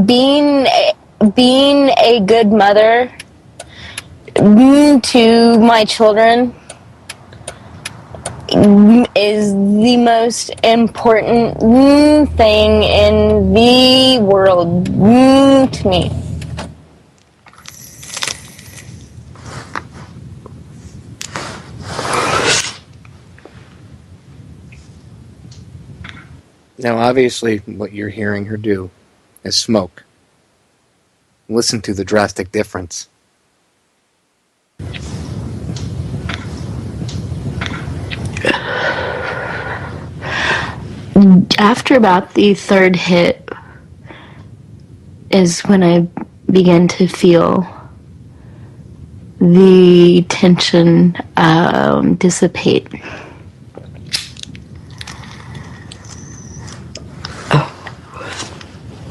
being a good mother to my children is the most important thing in the world to me. Now, obviously, what you're hearing her do is smoke. Listen to the drastic difference. After about the third hit is when I began to feel the tension dissipate.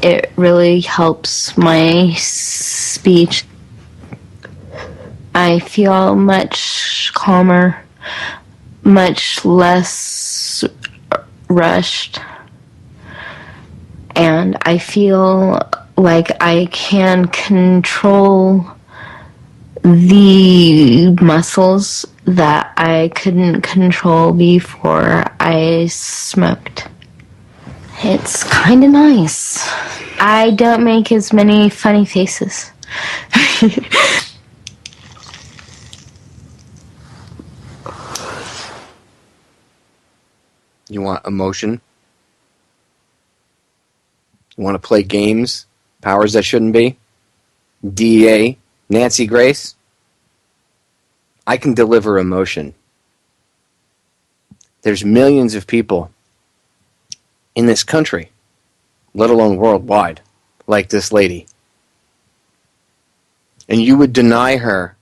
It really helps my speech. I feel much calmer, much less rushed, and I feel like I can control the muscles that I couldn't control before I smoked. It's kind of nice. I don't make as many funny faces. You want emotion? You want to play games? Powers that shouldn't be? DEA? Nancy Grace? I can deliver emotion. There's millions of people in this country, let alone worldwide, like this lady. And you would deny her.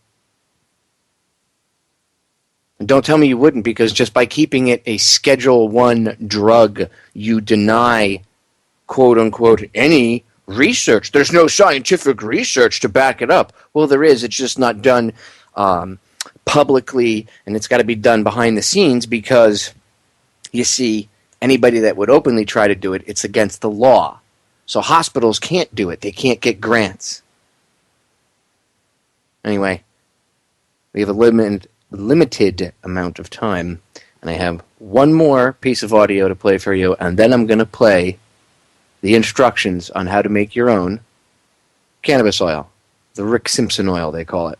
And don't tell me you wouldn't, because just by keeping it a Schedule I drug, you deny, quote unquote, any research. There's no scientific research to back it up. Well, there is. It's just not done publicly, and it's got to be done behind the scenes, because, you see, anybody that would openly try to do it, it's against the law. So hospitals can't do it. They can't get grants. Anyway, we have a limited amount of time, and I have one more piece of audio to play for you, and then I'm going to play the instructions on how to make your own cannabis oil. The Rick Simpson oil, they call it.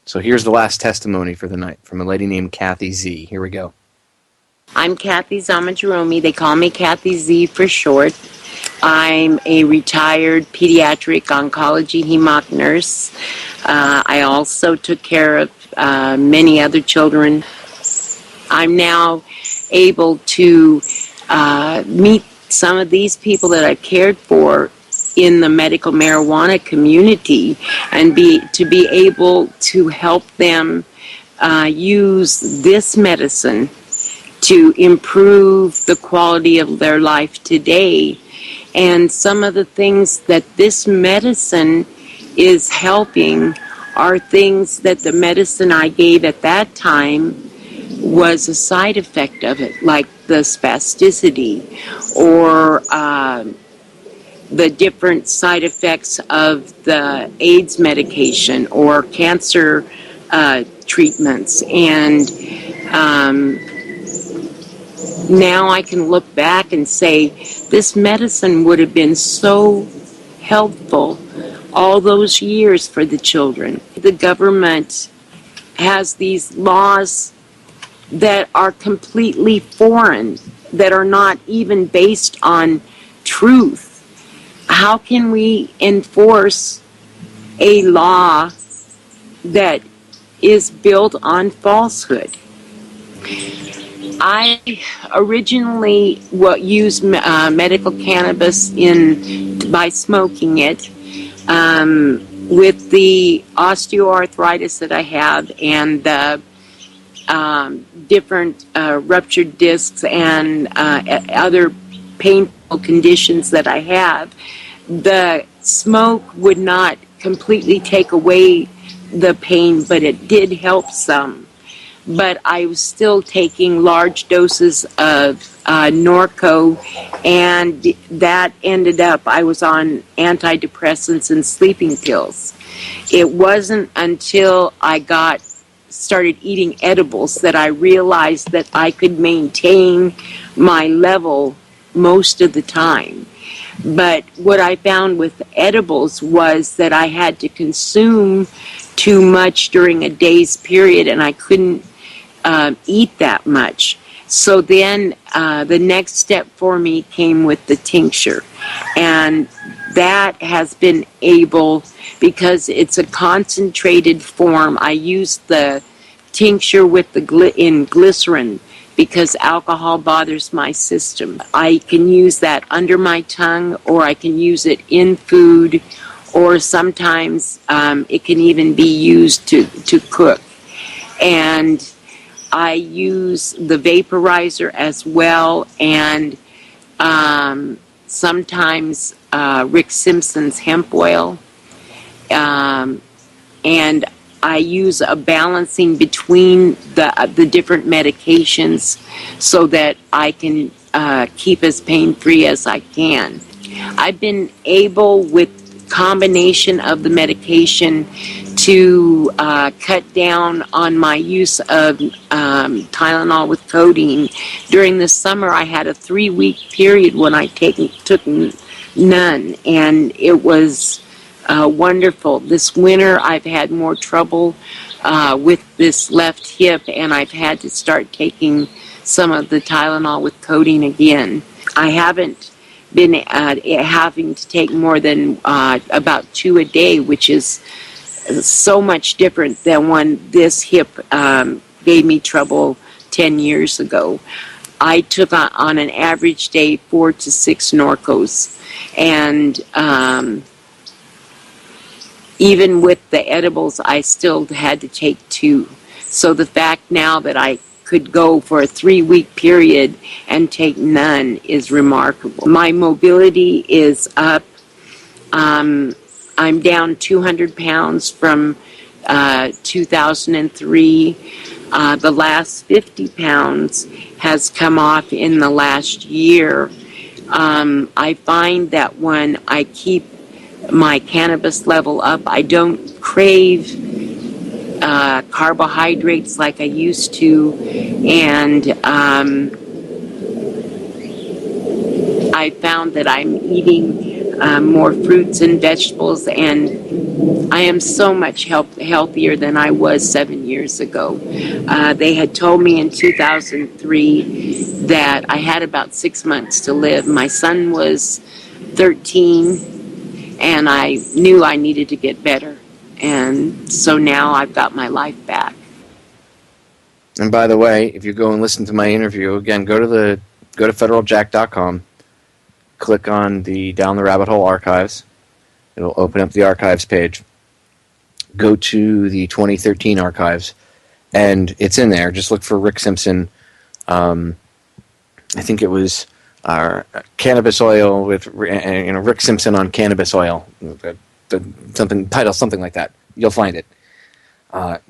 So here's the last testimony for the night from a lady named Kathy Z. Here we go. I'm Kathy Zamajaromi. They call me Kathy Z for short. I'm a retired pediatric oncology hemonc nurse. I also took care of many other children. I'm now able to meet some of these people that I've cared for in the medical marijuana community, and to be able to help them use this medicine to improve the quality of their life today. And some of the things that this medicine is helping are things that the medicine I gave at that time was a side effect of it, like the spasticity or the different side effects of the AIDS medication or cancer treatments. And now I can look back and say, this medicine would have been so helpful all those years for the children. The government has these laws that are completely foreign, that are not even based on truth. How can we enforce a law that is built on falsehood? I originally used medical cannabis by smoking it with the osteoarthritis that I have and the different ruptured discs and other painful conditions that I have. The smoke would not completely take away the pain, but it did help some. But I was still taking large doses of Norco, and that ended up, I was on antidepressants and sleeping pills. It wasn't until I started eating edibles that I realized that I could maintain my level most of the time. But what I found with edibles was that I had to consume too much during a day's period, and I couldn't eat that much. So then the next step for me came with the tincture. And that has been able, because it's a concentrated form, I use the tincture with in glycerin because alcohol bothers my system. I can use that under my tongue, or I can use it in food, or sometimes it can even be used to cook. And I use the vaporizer as well, and sometimes Rick Simpson's hemp oil. And I use a balancing between the different medications so that I can keep as pain-free as I can. I've been able, with combination of the medication, to cut down on my use of Tylenol with codeine. During the summer, I had a 3-week period when I took none, and it was wonderful. This winter, I've had more trouble with this left hip, and I've had to start taking some of the Tylenol with codeine again. I haven't been having to take more than about 2 a day, which is so much different than when this hip gave me trouble 10 years ago. I took on an average day 4 to 6 Norcos, and even with the edibles, I still had to take 2. So the fact now that I could go for a 3-week period and take none is remarkable. My mobility is up. I'm down 200 pounds from 2003. The last 50 pounds has come off in the last year. I find that when I keep my cannabis level up, I don't crave carbohydrates like I used to, and I found that I'm eating more fruits and vegetables, and I am so much healthier than I was 7 years ago. They had told me in 2003 that I had about 6 months to live. My son was 13, and I knew I needed to get better. And so now I've got my life back. And by the way, if you go and listen to my interview, again, go to federaljack.com, click on the Down the Rabbit Hole archives. It'll open up the archives page. Go to the 2013 archives, and it's in there. Just look for Rick Simpson. I think it was cannabis oil with Rick Simpson on cannabis oil. Something like that. You'll find it.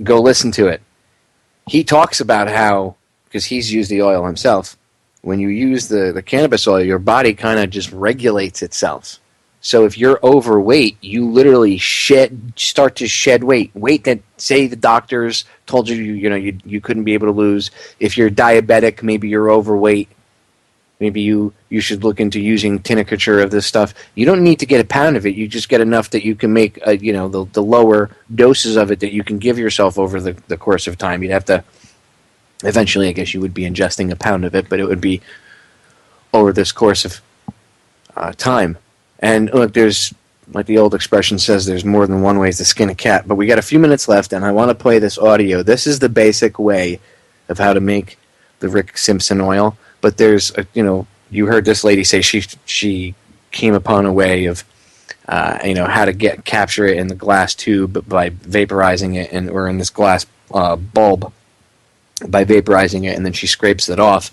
Go listen to it. He talks about how, because he's used the oil himself, when you use the cannabis oil, your body kind of just regulates itself. So if you're overweight, you literally start to shed weight that, say, the doctors told you you couldn't be able to lose. If you're diabetic, maybe you're overweight, maybe you should look into using tincture of this stuff. You don't need to get a pound of it. You just get enough that you can make, the lower doses of it that you can give yourself over the course of time. You'd have to, eventually, I guess you would be ingesting a pound of it, but it would be over this course of time. And look, there's, like the old expression says, there's more than one way to skin a cat. But we got a few minutes left, and I want to play this audio. This is the basic way of how to make the Rick Simpson oil. But there's, you heard this lady say she came upon a way of, how to capture it in the glass tube by vaporizing it, or in this glass bulb by vaporizing it, and then she scrapes it off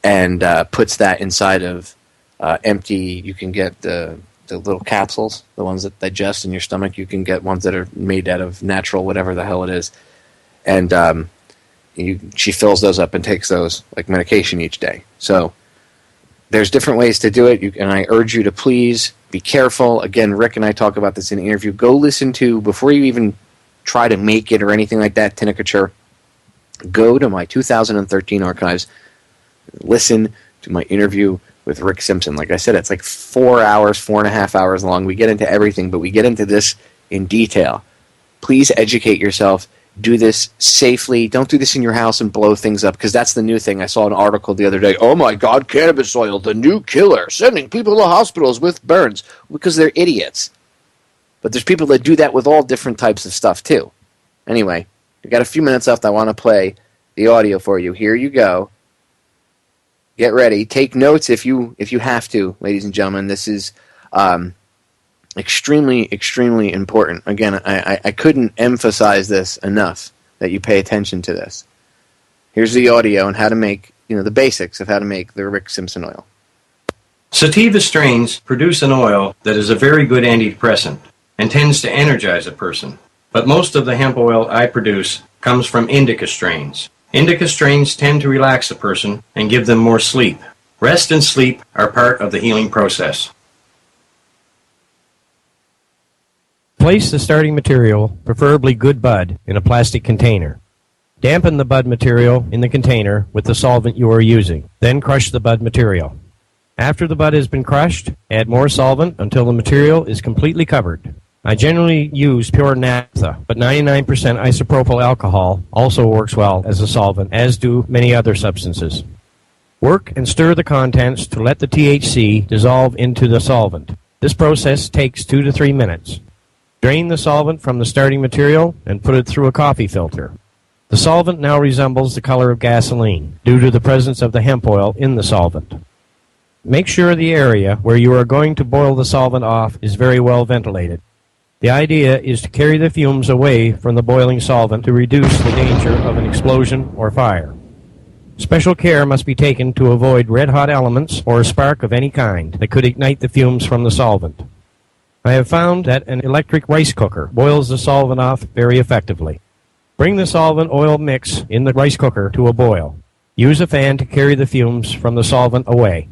and puts that inside of empty. You can get the little capsules, the ones that digest in your stomach. You can get ones that are made out of natural, whatever the hell it is, and she fills those up and takes those like medication each day. So there's different ways to do it, and I urge you to please be careful. Again, Rick and I talk about this in the interview. Go listen to, before you even try to make it or anything like that, tincture, go to my 2013 archives, listen to my interview with Rick Simpson. Like I said, it's like 4.5 hours long. We get into everything, but we get into this in detail. Please educate yourself. Do this safely. Don't do this in your house and blow things up, because that's the new thing. I saw an article the other day. Oh my God, cannabis oil, the new killer, sending people to hospitals with burns, because they're idiots. But there's people that do that with all different types of stuff too. Anyway, we've got a few minutes left. I want to play the audio for you. Here you go. Get ready. Take notes if you have to, ladies and gentlemen. This is extremely, extremely important. Again, I couldn't emphasize this enough, that you pay attention to this. Here's the audio and how to make, the basics of how to make the Rick Simpson oil. Sativa strains produce an oil that is a very good antidepressant and tends to energize a person. But most of the hemp oil I produce comes from indica strains. Indica strains tend to relax a person and give them more sleep. Rest and sleep are part of the healing process. Place the starting material, preferably good bud, in a plastic container. Dampen the bud material in the container with the solvent you are using. Then crush the bud material. After the bud has been crushed, add more solvent until the material is completely covered. I generally use pure naphtha, but 99% isopropyl alcohol also works well as a solvent, as do many other substances. Work and stir the contents to let the THC dissolve into the solvent. This process takes 2 to 3 minutes. Drain the solvent from the starting material and put it through a coffee filter. The solvent now resembles the color of gasoline due to the presence of the hemp oil in the solvent. Make sure the area where you are going to boil the solvent off is very well ventilated. The idea is to carry the fumes away from the boiling solvent to reduce the danger of an explosion or fire. Special care must be taken to avoid red-hot elements or a spark of any kind that could ignite the fumes from the solvent. I have found that an electric rice cooker boils the solvent off very effectively. Bring the solvent oil mix in the rice cooker to a boil. Use a fan to carry the fumes from the solvent away.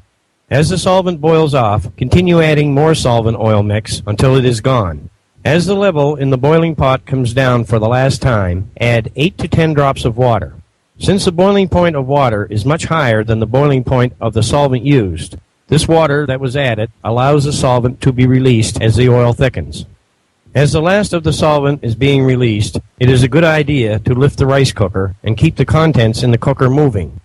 As the solvent boils off, continue adding more solvent oil mix until it is gone. As the level in the boiling pot comes down for the last time, add 8 to 10 drops of water. Since the boiling point of water is much higher than the boiling point of the solvent used, this water that was added allows the solvent to be released as the oil thickens. As the last of the solvent is being released, it is a good idea to lift the rice cooker and keep the contents in the cooker moving.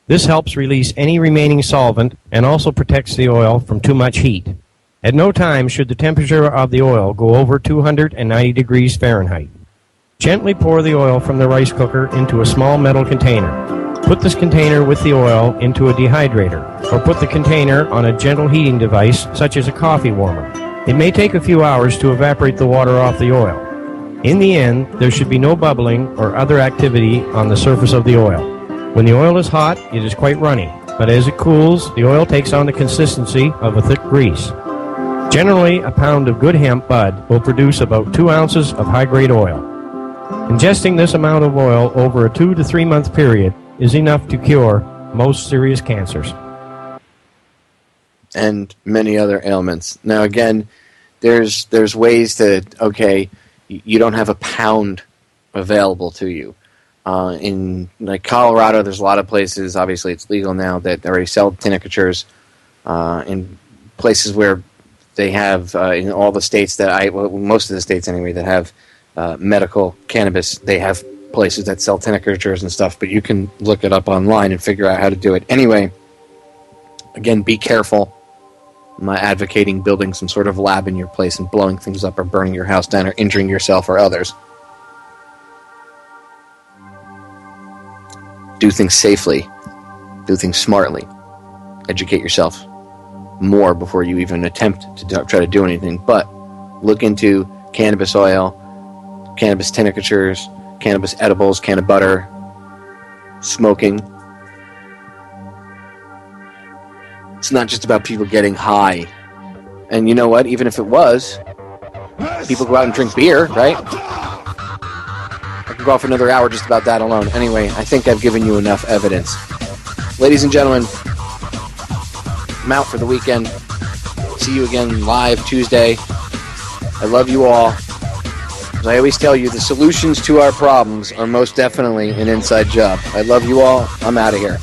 This helps release any remaining solvent and also protects the oil from too much heat. At no time should the temperature of the oil go over 290 degrees Fahrenheit. Gently pour the oil from the rice cooker into a small metal container. Put this container with the oil into a dehydrator, or put the container on a gentle heating device such as a coffee warmer. It may take a few hours to evaporate the water off the oil. In the end, there should be no bubbling or other activity on the surface of the oil. When the oil is hot, it is quite runny, but as it cools, the oil takes on the consistency of a thick grease. Generally, a pound of good hemp bud will produce about 2 ounces of high-grade oil. Ingesting this amount of oil over a 2 to 3 month period is enough to cure most serious cancers. And many other ailments. Now, again, there's ways to, okay, you don't have a pound available to you. In like Colorado, there's a lot of places, obviously it's legal now, that already sell tinctures. In places where they have, in all the states most of the states anyway, that have medical cannabis, they have places that sell tinctures and stuff, but you can look it up online and figure out how to do it. Anyway, again, be careful. I'm not advocating building some sort of lab in your place and blowing things up or burning your house down or injuring yourself or others. Do things safely. Do things smartly. Educate yourself more before you even attempt to try to do anything. But look into cannabis oil, cannabis tinctures, cannabis edibles, cannabis butter, smoking. It's not just about people getting high. And you know what? Even if it was, people go out and drink beer, right? I could go off for another hour just about that alone. Anyway, I think I've given you enough evidence. Ladies and gentlemen, I'm out for the weekend. See you again live Tuesday. I love you all. As I always tell you, the solutions to our problems are most definitely an inside job. I love you all. I'm out of here.